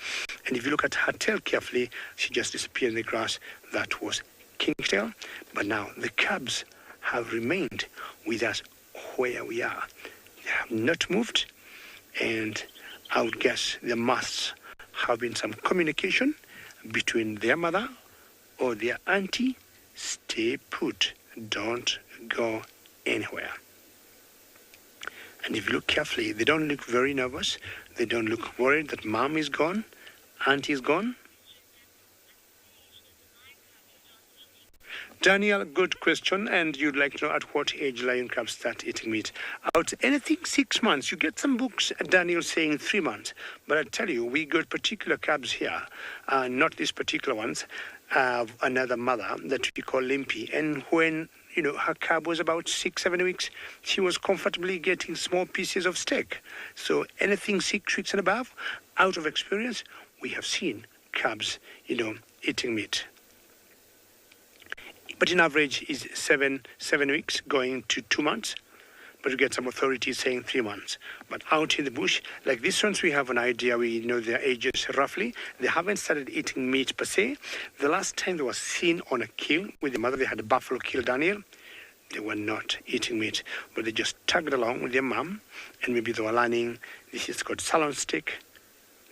And if you look at her tail carefully, she just disappeared in the grass. That was kinky tail. But now the cubs have remained with us where we are. They have not moved, and I would guess there must have been some communication between their mother or their auntie. Stay put. Don't go anywhere. And if you look carefully, they don't look very nervous. They don't look worried that mom is gone, auntie is gone. Daniel, good question. And you'd like to know at what age lion cubs start eating meat? Out anything 6 months. You get some books, Daniel, saying 3 months. But I tell you, we got particular cubs here, not these particular ones, another mother that we call Limpy. And when, her cub was about 6-7 weeks, she was comfortably getting small pieces of steak. So anything 6 weeks and above, out of experience, we have seen cubs, eating meat. But in average is 7 weeks going to 2 months. But you get some authorities saying 3 months. But out in the bush, like these ones, we have an idea. We know their ages roughly. They haven't started eating meat per se. The last time they were seen on a kill with the mother, they had a buffalo kill, Daniel. They were not eating meat, but they just tagged along with their mom. And maybe they were learning, this is called salon steak.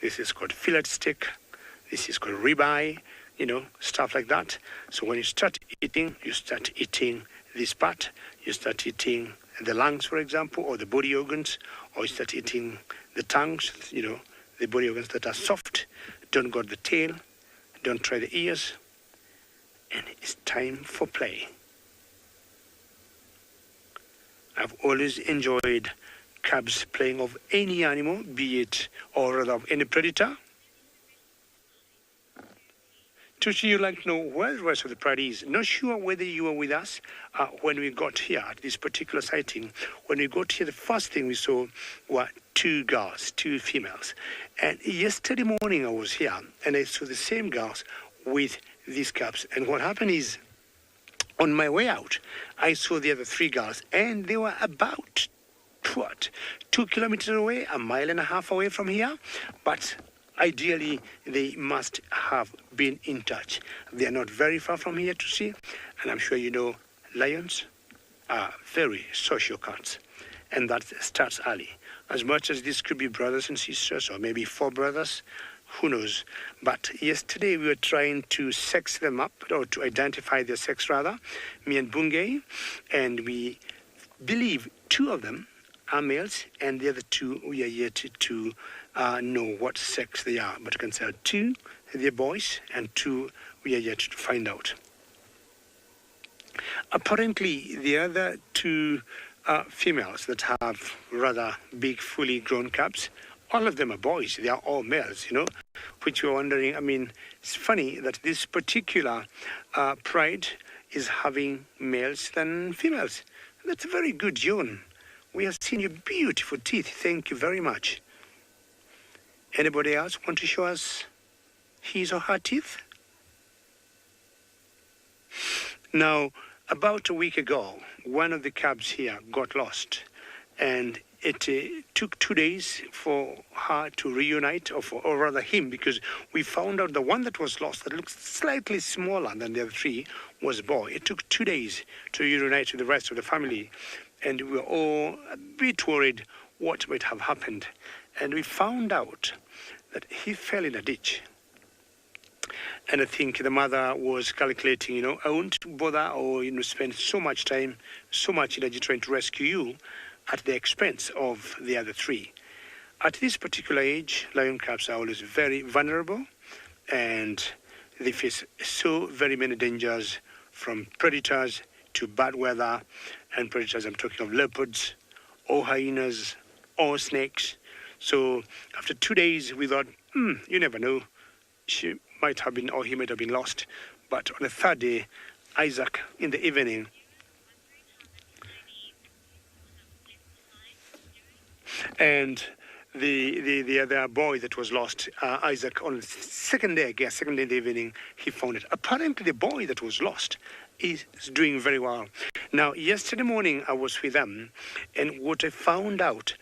This is called fillet steak. This is called ribeye. Stuff like that. So when you start eating this part. You start eating the lungs, for example, or the body organs, or you start eating the tongues, the body organs that are soft. Don't go to the tail. Don't try the ears. And it's time for play. I've always enjoyed cubs playing of any animal, be it, or rather of any predator. Tucci, you'd like to know where the rest of the party is. Not sure whether you were with us when we got here at this particular sighting. When we got here, the first thing we saw were 2 girls, 2 females. And yesterday morning I was here and I saw the same girls with these cubs. And what happened is, on my way out, I saw the other 3 girls, and they were about, 2 kilometers away, 1.5 miles away from here. But ideally, they must have been in touch. They are not very far from here to see, and I'm sure lions are very social cats, and that starts early. As much as this could be brothers and sisters, or maybe 4 brothers, who knows. But yesterday we were trying to sex them up, or to identify their sex rather, me and Bungay, and we believe 2 of them are males, and the other 2 we are yet to know what sex they are. But you can say 2 they're boys, and 2 we are yet to find out. Apparently, the other 2 females that have rather big, fully grown cubs, all of them are boys. They are all males, which you're wondering. I mean, it's funny that this particular pride is having males than females. That's very good, John. We have seen your beautiful teeth. Thank you very much. Anybody else want to show us his or her teeth? Now, about a week ago, one of the cubs here got lost, and it took 2 days for her to reunite, or rather him, because we found out the one that was lost, that looked slightly smaller than the other 3, was a boy. It took 2 days to reunite with the rest of the family, and we were all a bit worried what might have happened. and we found out that he fell in a ditch. And I think the mother was calculating, I won't bother or, spend so much time, so much energy trying to rescue you at the expense of the other three. At this particular age, lion cubs are always very vulnerable, and they face so very many dangers, from predators to bad weather. And predators, I'm talking of leopards or hyenas or snakes. So after 2 days, we thought, you never know, she might have been, or he might have been lost. But on the third day, Isaac, in the evening, and the other boy that was lost, Isaac, on the second day in the evening, he found it. Apparently, the boy that was lost is doing very well. Now, yesterday morning, I was with them, and what I found out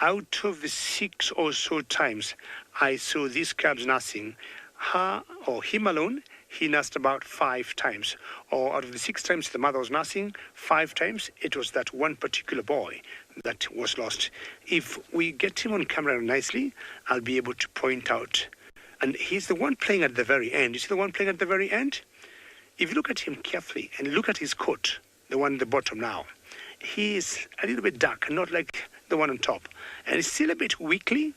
of the 6 or so times I saw these cubs nursing, her or him alone, he nursed about 5 times. Or out of the 6 times the mother was nursing, 5 times it was that one particular boy that was lost. If we get him on camera nicely, I'll be able to point out. And he's the one playing at the very end. You see the one playing at the very end? If you look at him carefully and look at his coat, the one at the bottom now, he is a little bit dark, not like the one on top. And he's still a bit weakly.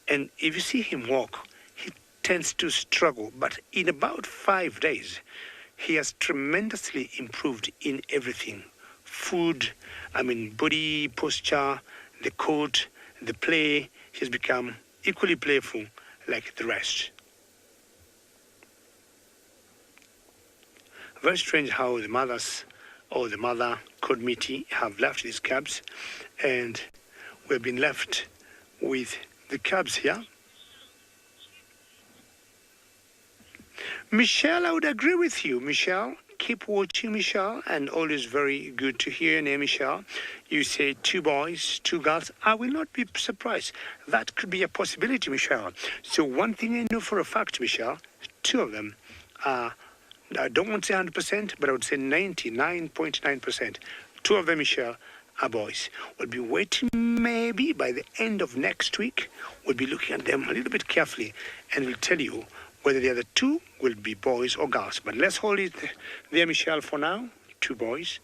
And if you see him walk, he tends to struggle. But in about 5 days, he has tremendously improved in everything. Food, body posture, the coat, the play. He's become equally playful like the rest. Very strange how the mother committee have left these cubs, and we've been left with the cubs here. Michelle, I would agree with you, Michelle. Keep watching, Michelle, and always very good to hear your name, Michelle. You say 2 boys, 2 girls. I will not be surprised. That could be a possibility, Michelle. So one thing I know for a fact, Michelle, 2 of them are, I don't want to say 100%, but I would say 99.9%. 2 of them, Michelle, are boys. We'll be waiting maybe by the end of next week. We'll be looking at them a little bit carefully, and we'll tell you whether the other 2 will be boys or girls. But let's hold it there, Michelle, for now. 2 boys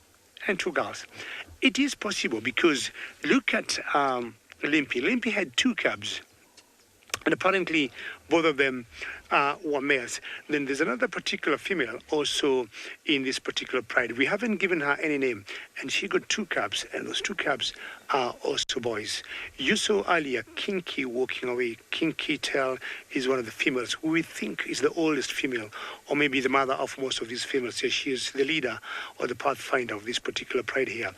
and 2 girls. It is possible because look at Limpy. Limpy had 2 cubs, and apparently both of them were males. Then there's another particular female also in this particular pride. We haven't given her any name, and she got 2 cubs, and those 2 cubs are also boys. You saw earlier Kinky walking away. Kinky Tail is one of the females who we think is the oldest female, or maybe the mother of most of these females. So she is the leader or the pathfinder of this particular pride here.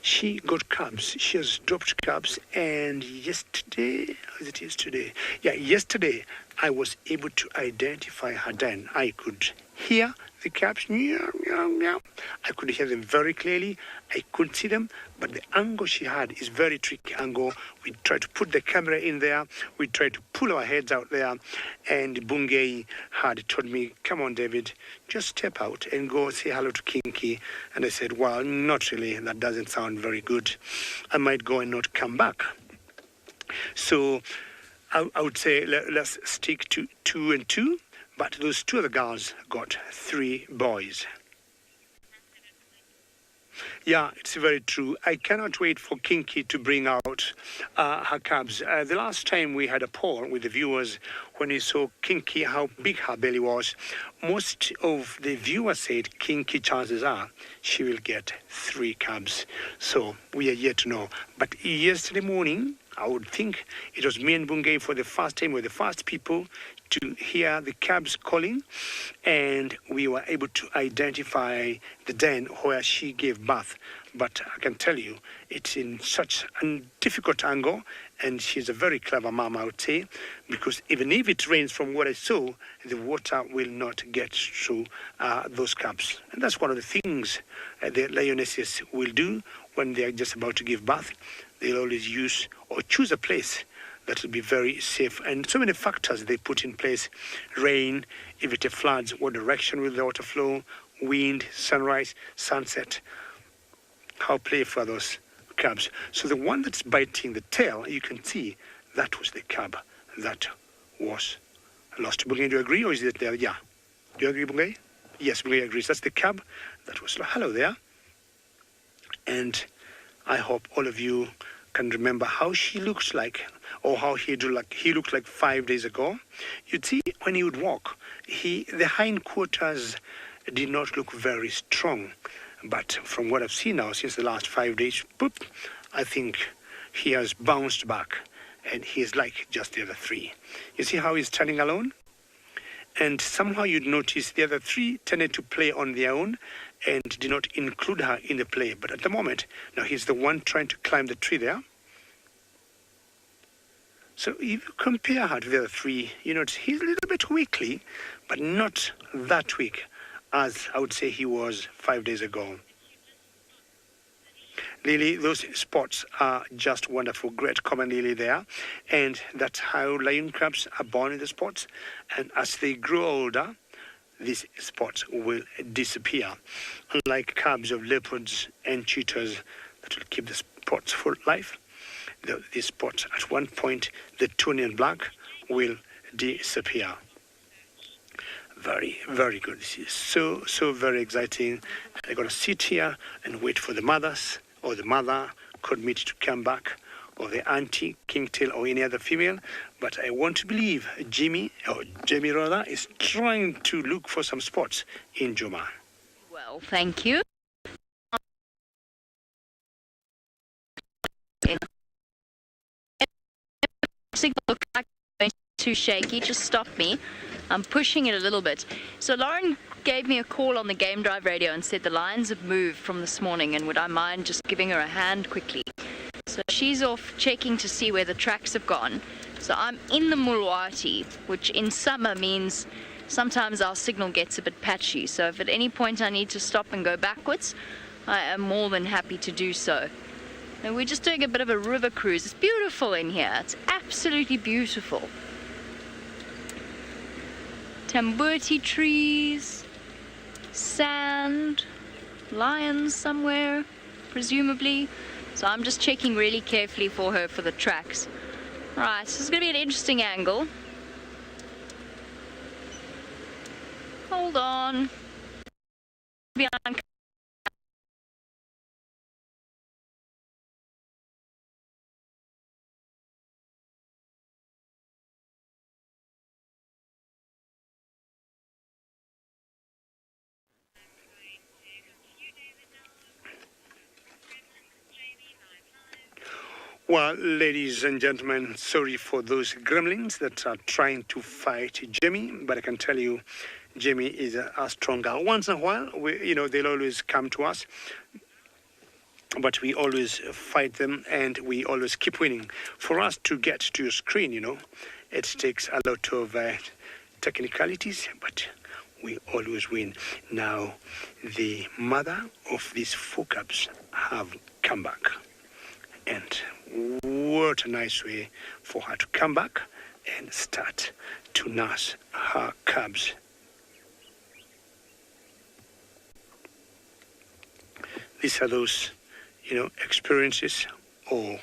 She got cubs. She has dropped cubs, and yesterday, yesterday, I was able to identify her den. I could hear the cubs, meow, meow, meow. I could hear them very clearly. I couldn't see them, but the angle she had is very tricky angle. We tried to put the camera in there. We tried to pull our heads out there, and Bungay had told me, come on, David, just step out and go say hello to Kinky. And I said, well, not really. That doesn't sound very good. I might go and not come back. So I would say let's stick to 2 and 2, but those 2 other girls got 3 boys. Yeah, it's very true. I cannot wait for Kinky to bring out her cubs. The last time we had a poll with the viewers when we saw Kinky, how big her belly was, most of the viewers said Kinky, chances are she will get 3 cubs. So we are yet to know. But yesterday morning, I would think it was me and Bungay for the first time. We're the first people to hear the cubs calling, and we were able to identify the den where she gave birth. But I can tell you, it's in such a difficult angle, and she's a very clever mom, I would say, because even if it rains, from what I saw, the water will not get through those cubs. And that's one of the things the lionesses will do when they are just about to give birth. They'll always use or choose a place that will be very safe. And so many factors they put in place: rain, if it floods, what direction will the water flow, wind, sunrise, sunset. How playful are those cubs. So the one that's biting the tail, you can see that was the cab that was lost. Bungay, do you agree, or is it there? Yeah. Do you agree, Bungay? Yes, Bungay agrees. That's the cab that was lost. Hello there. And I hope all of you can remember how she looks like, or how he looked like 5 days ago. You'd see when he would walk, the hindquarters did not look very strong. But from what I've seen now, since the last 5 days, I think he has bounced back, and he is like just the other three. You see how he's standing alone? And somehow you'd notice the other three tended to play on their own and did not include her in the play. But at the moment, now he's the one trying to climb the tree there. So if you compare her to the other three, you notice he's a little bit weakly, but not that weak as I would say he was 5 days ago. Lily, those spots are just wonderful. Great comment, Lily, there. And that's how lion cubs are born in the spots. And as they grow older, these spots will disappear. Unlike cubs of leopards and cheetahs that will keep the spots for life, these spots, at one point, the tawny and black will disappear. Very, very good. This is so very exciting. I'm going to sit here and wait for the mothers, or the mother could meet to come back, or the auntie, kingtail, or any other female. But I want to believe Jamie rather, is trying to look for some spots in Joma. Well, thank you. Signal looks like it's too shaky. Just stop me. I'm pushing it a little bit. So Lauren gave me a call on the Game Drive radio and said the lines have moved from this morning, and would I mind just giving her a hand quickly? So she's off checking to see where the tracks have gone. So I'm in the Mulwati, which in summer means sometimes our signal gets a bit patchy. So if at any point I need to stop and go backwards, I am more than happy to do so. And we're just doing a bit of a river cruise. It's beautiful in here. It's absolutely beautiful. Tambuti trees, sand, lions somewhere, presumably. So I'm just checking really carefully for her for the tracks. Alright, so it's going to be an interesting angle. Hold on. Well, ladies and gentlemen, sorry for those gremlins that are trying to fight Jamie, but I can tell you, Jamie is a strong girl. Once in a while, they'll always come to us, but we always fight them, and we always keep winning. For us to get to your screen, it takes a lot of technicalities, but we always win. Now, the mother of these four cubs have come back, and what a nice way for her to come back and start to nurse her cubs. These are those, experiences or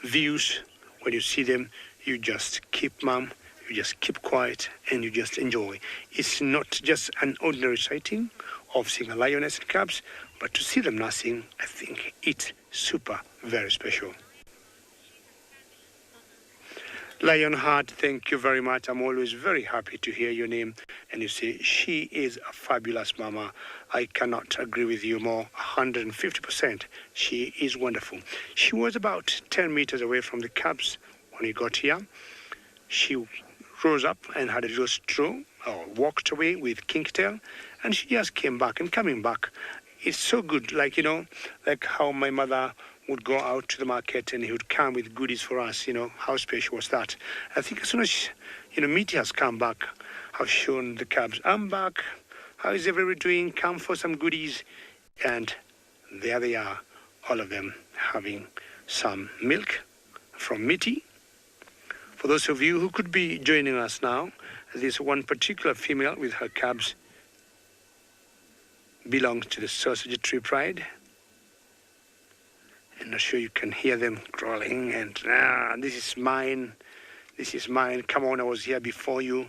views. When you see them, you just keep mum, you just keep quiet, and you just enjoy. It's not just an ordinary sighting of seeing a lioness and cubs, but to see them nursing, I think it's super, very special. Lionheart, thank you very much. I'm always very happy to hear your name. And you say, she is a fabulous mama. I cannot agree with you more. 150%. She is wonderful. She was about 10 meters away from the cubs when we got here. She rose up and had a little stroll, or walked away with Kingtail, and she just came back. And coming back, it's so good. Like how my mother would go out to the market and he would come with goodies for us. How special was that? I think as soon as Mitty has come back, have shown the cubs, I'm back, how is everybody doing, come for some goodies. And there they are, all of them having some milk from Mitty. For those of you who could be joining us now, this one particular female with her cubs belongs to the Sausage Tree Pride. And I'm sure you can hear them crawling, and this is mine, This is mine. Come on, I was here before you.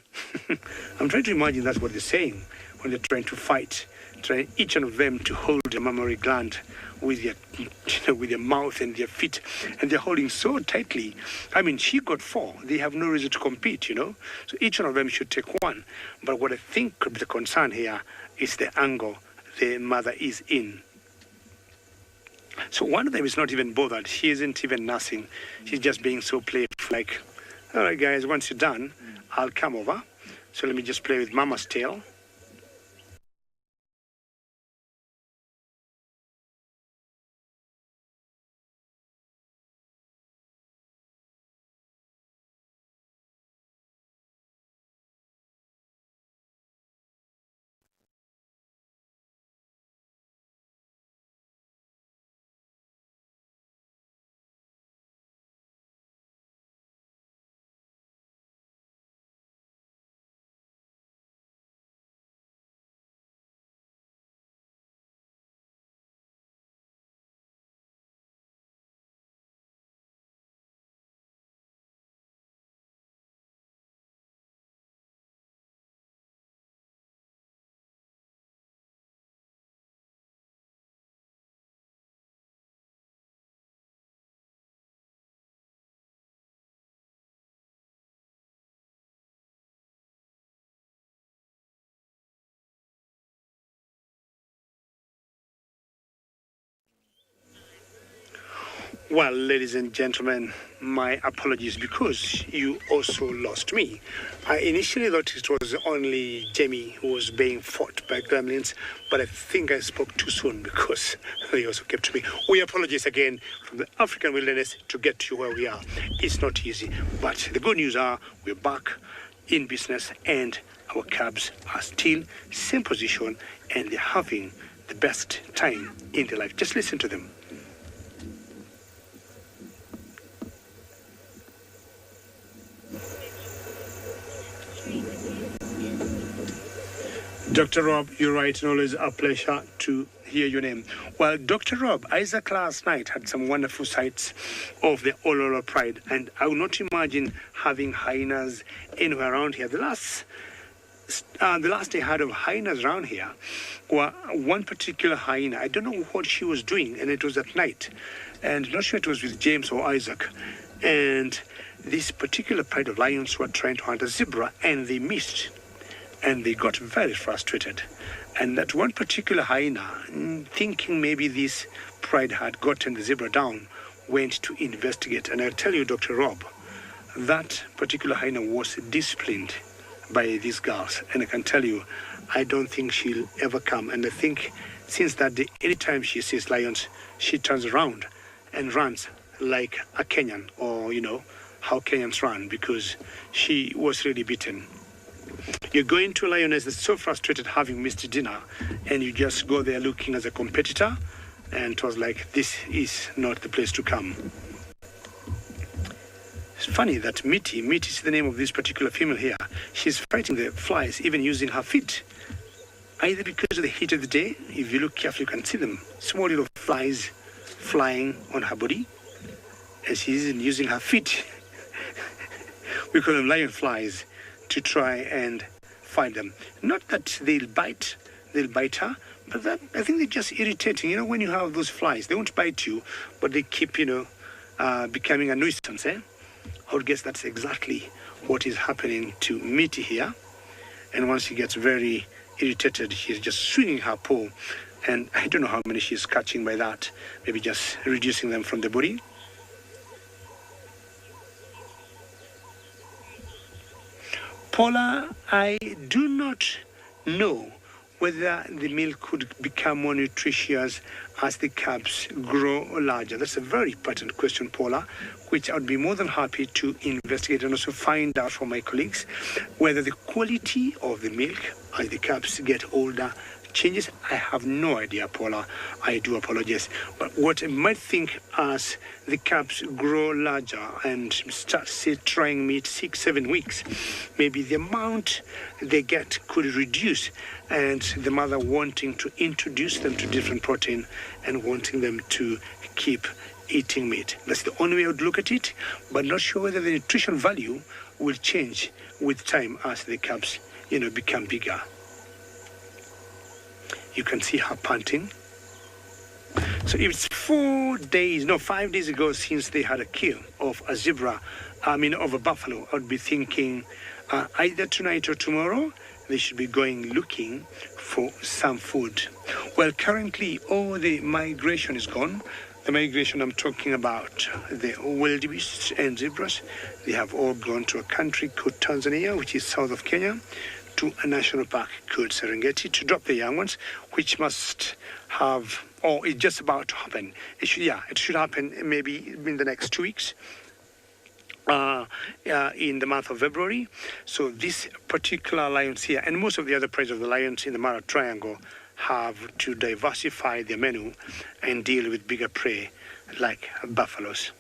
I'm trying to imagine that's what they're saying when they're trying to fight, trying each one of them to hold their mammary gland with their mouth and their feet, and they're holding so tightly. I mean, she got 4. They have no reason to compete, So each one of them should take 1. But what I think could be the concern here is the angle the mother is in. So one of them is not even bothered. She isn't even nursing. She's just being so playful, like, all right, guys, once you're done, I'll come over. So let me just play with Mama's tail. Well, ladies and gentlemen, my apologies because you also lost me. I initially thought it was only Jamie who was being fought by gremlins, but I think I spoke too soon because they also kept me. We apologize again from the African wilderness to get to where we are. It's not easy, but the good news are we're back in business and our cabs are still same position and they're having the best time in their life. Just listen to them. Dr. Rob, you're right, and always a pleasure to hear your name. Well, Dr. Rob, Isaac last night had some wonderful sights of the Ololo Pride, and I would not imagine having hyenas anywhere around here. The last I heard of hyenas around here, were one particular hyena. I don't know what she was doing, and it was at night, and not sure it was with James or Isaac. And this particular pride of lions were trying to hunt a zebra, and they missed. And they got very frustrated. And that one particular hyena, thinking maybe this pride had gotten the zebra down, went to investigate. And I'll tell you, Dr. Rob, that particular hyena was disciplined by these girls. And I can tell you, I don't think she'll ever come. And I think since that day, anytime she sees lions, she turns around and runs like a Kenyan, or, how Kenyans run, because she was really beaten. You go into a lioness that's so frustrated having missed dinner, and you just go there looking as a competitor, and it was like, this is not the place to come. It's funny that Mitty is the name of this particular female here. She's fighting the flies, even using her feet. Either because of the heat of the day, if you look carefully, you can see them. Small little flies flying on her body, and she's using her feet. We call them lion flies, to try and find them. Not that they'll bite her, but that I think they're just irritating. When you have those flies, they won't bite you, but they keep, becoming a nuisance, I would guess that's exactly what is happening to Mitty here. And once she gets very irritated, she's just swinging her paw, and I don't know how many she's catching by that, maybe just reducing them from the body. Paula, I do not know whether the milk could become more nutritious as the calves grow larger. That's a very pertinent question, Paula, which I would be more than happy to investigate and also find out from my colleagues whether the quality of the milk as the calves get older changes. I have no idea, Paula. I do apologize. But what I might think as the calves grow larger and start, say, trying meat 6-7 weeks, maybe the amount they get could reduce, and the mother wanting to introduce them to different protein and wanting them to keep eating meat. That's the only way I would look at it, but not sure whether the nutrition value will change with time as the cubs, become bigger. You can see her panting. So if it's 5 days ago since they had a kill of a of a buffalo, I would be thinking either tonight or tomorrow, they should be going looking for some food. Well, currently all the migration is gone. The migration I'm talking about, the wildebeests and zebras, they have all gone to a country called Tanzania, which is south of Kenya, to a national park called Serengeti to drop the young ones, which must have, or it's just about to happen. It should happen maybe in the next 2 weeks. In the month of February. So this particular lions here, and most of the other prey of the lions in the Mara Triangle, have to diversify their menu and deal with bigger prey like buffaloes.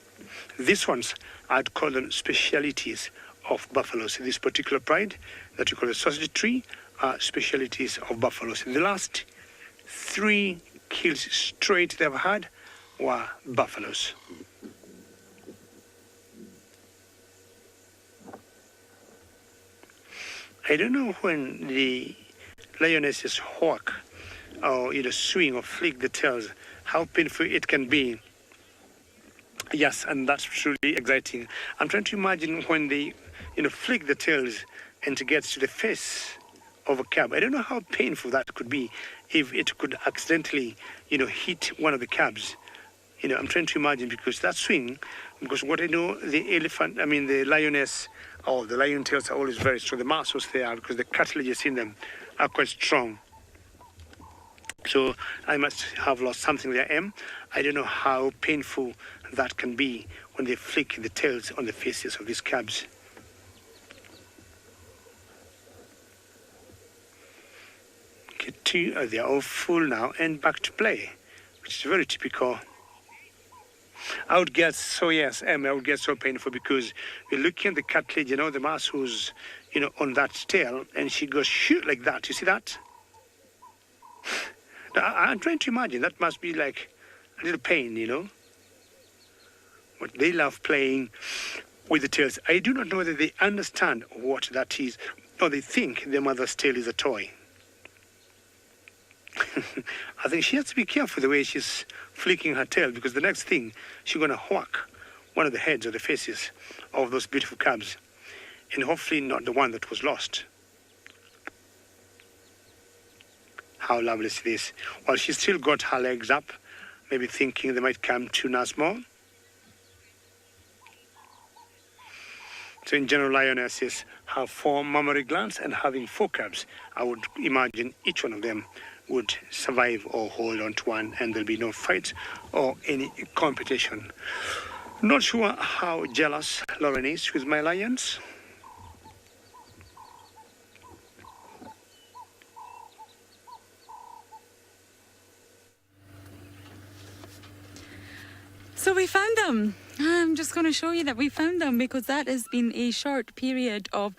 These ones, I'd call them specialities of buffaloes. This particular pride that you call the sausage tree are specialities of buffaloes. The last 3 kills straight they've had were buffaloes. I don't know when the lionesses hawk or swing or flick the tails, how painful it can be. Yes, and that's truly exciting. I'm trying to imagine when they, flick the tails and it gets to the face of a cub. I don't know how painful that could be if it could accidentally, hit one of the cubs. I'm trying to imagine because that swing, because what I know, the lioness, the lion tails are always very strong. The muscles they are, because the cartilages in them are quite strong. So I must have lost something there, Em. I don't know how painful that can be when they flick the tails on the faces of these cubs. Okay, they are all full now and back to play, which is very typical. I would get so painful because you're looking at the cartilage, the muscles, on that tail, and she goes shoot like that. You see that? Now, I'm trying to imagine that must be like a little pain, But they love playing with the tails. I do not know whether they understand what that is, or they think their mother's tail is a toy. I think she has to be careful the way she's flicking her tail, because the next thing she's going to whack one of the heads or the faces of those beautiful cubs, and hopefully not the one that was lost. How lovely is this? Well, she's still got her legs up, maybe thinking they might come to nurse more. So in general, lionesses have 4 mammary glands, and having 4 cubs, I would imagine each one of them would survive or hold on to one, and there'll be no fight or any competition. Not sure how jealous Lauren is with my lions. So we found them. I'm just going to show you that we found them, because that has been a short period of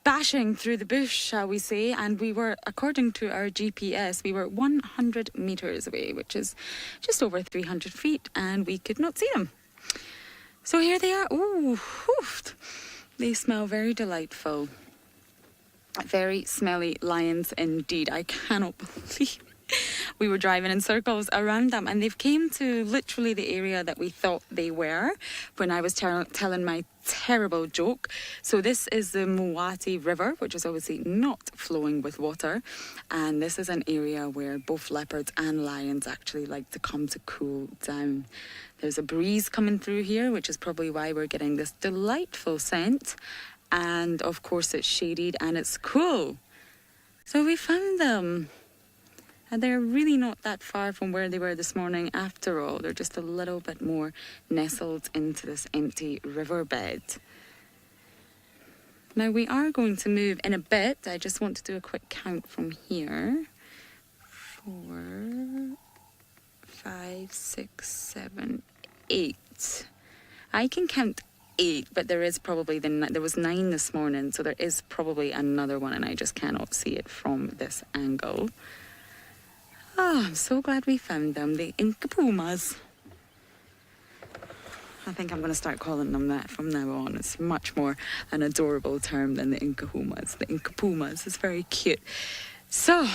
bashing through the bush, shall we say, and we were, according to our GPS, we were 100 meters away, which is just over 300 feet, and we could not see them. So here they are. Ooh, woof. They smell very delightful. Very smelly lions indeed. I cannot believe we were driving in circles around them, and they've came to literally the area that we thought they were when I was telling my terrible joke. So this is the Muati River, which is obviously not flowing with water, and this is an area where both leopards and lions actually like to come to cool down. There's a breeze coming through here, which is probably why we're getting this delightful scent, and of course it's shaded and it's cool. So we found them. And they're really not that far from where they were this morning after all. They're just a little bit more nestled into this empty riverbed. Now we are going to move in a bit. I just want to do a quick count from here. 4, 5, 6, 7, 8. I can count 8, but there is probably there was 9 this morning, so there is probably another one, and I just cannot see it from this angle. Oh, I'm so glad we found them, the Inca pumas. I think I'm going to start calling them that from now on. It's much more an adorable term than the Incahumas. The Incapumas is very cute. So,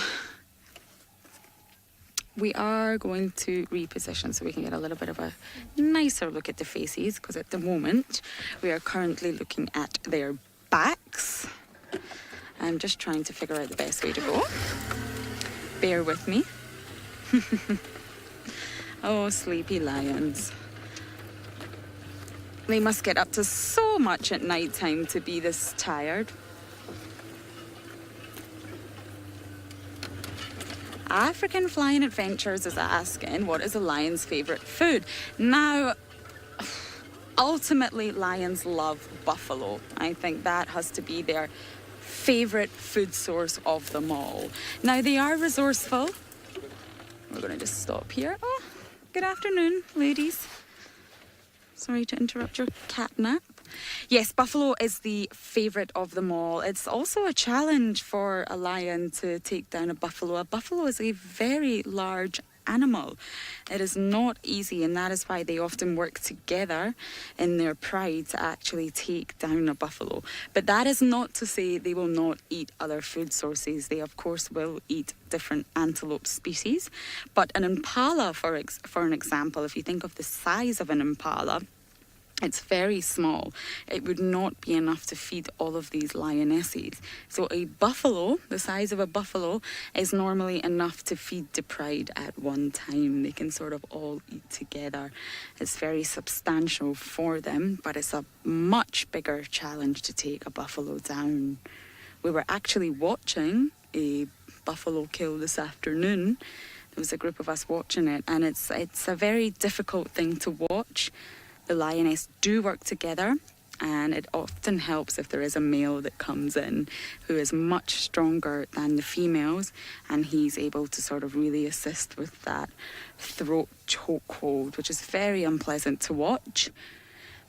we are going to reposition so we can get a little bit of a nicer look at the faces, because at the moment we are currently looking at their backs. I'm just trying to figure out the best way to go. Bear with me. Oh, sleepy lions. They must get up to so much at night time to be this tired. African Flying Adventures is asking, what is a lion's favourite food? Now, ultimately, lions love buffalo. I think that has to be their favourite food source of them all. Now, they are resourceful. We're going to just stop here. Oh, good afternoon, ladies. Sorry to interrupt your cat nap. Yes, buffalo is the favourite of them all. It's also a challenge for a lion to take down a buffalo. A buffalo is a very large animal. It is not easy, and that is why they often work together in their pride to actually take down a buffalo. But that is not to say they will not eat other food sources. They, of course, will eat different antelope species. But an impala, for an example, if you think of the size of an impala, it's very small. It would not be enough to feed all of these lionesses. So a buffalo, the size of a buffalo, is normally enough to feed the pride at one time. They can sort of all eat together. It's very substantial for them, but it's a much bigger challenge to take a buffalo down. We were actually watching a buffalo kill this afternoon. There was a group of us watching it, and it's a very difficult thing to watch. The lioness do work together, and it often helps if there is a male that comes in who is much stronger than the females, and he's able to sort of really assist with that throat chokehold, which is very unpleasant to watch.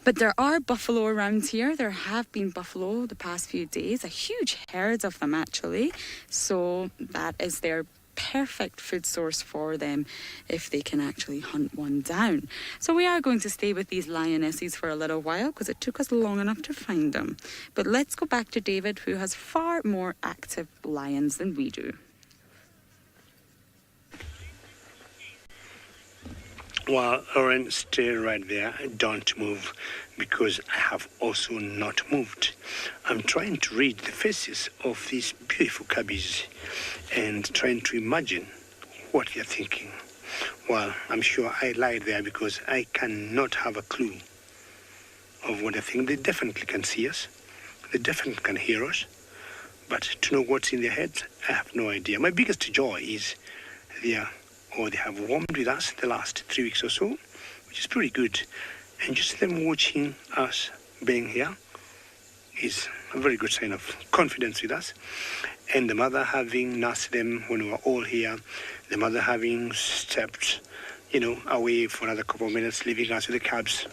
But there are buffalo around here. There have been buffalo the past few days, a huge herd of them actually. So that is their perfect food source for them if they can actually hunt one down. So we are going to stay with these lionesses for a little while because it took us long enough to find them. But let's go back to David, who has far more active lions than we do. Well, Oren, stay right there. Don't move, because I have also not moved. I'm trying to read the faces of these beautiful cubbies and trying to imagine what they're thinking. Well, I'm sure I lied there because I cannot have a clue of what they think. They definitely can see us. They definitely can hear us. But to know what's in their heads, I have no idea. My biggest joy is they have warmed with us the last 3 weeks or so, which is pretty good. And just them watching us being here is a very good sign of confidence with us. And the mother having nursed them when we were all here, the mother having stepped, away for another couple of minutes, leaving us with the cubs,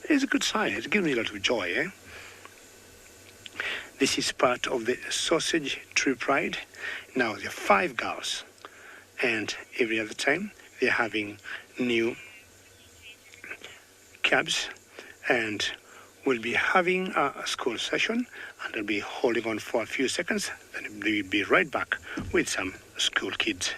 is a good sign. It gives me a lot of joy, eh? This is part of the sausage tree pride. Now, there are 5 girls. And every other time they're having new cabs, and we'll be having a school session, and they'll be holding on for a few seconds, then we'll be right back with some school kids.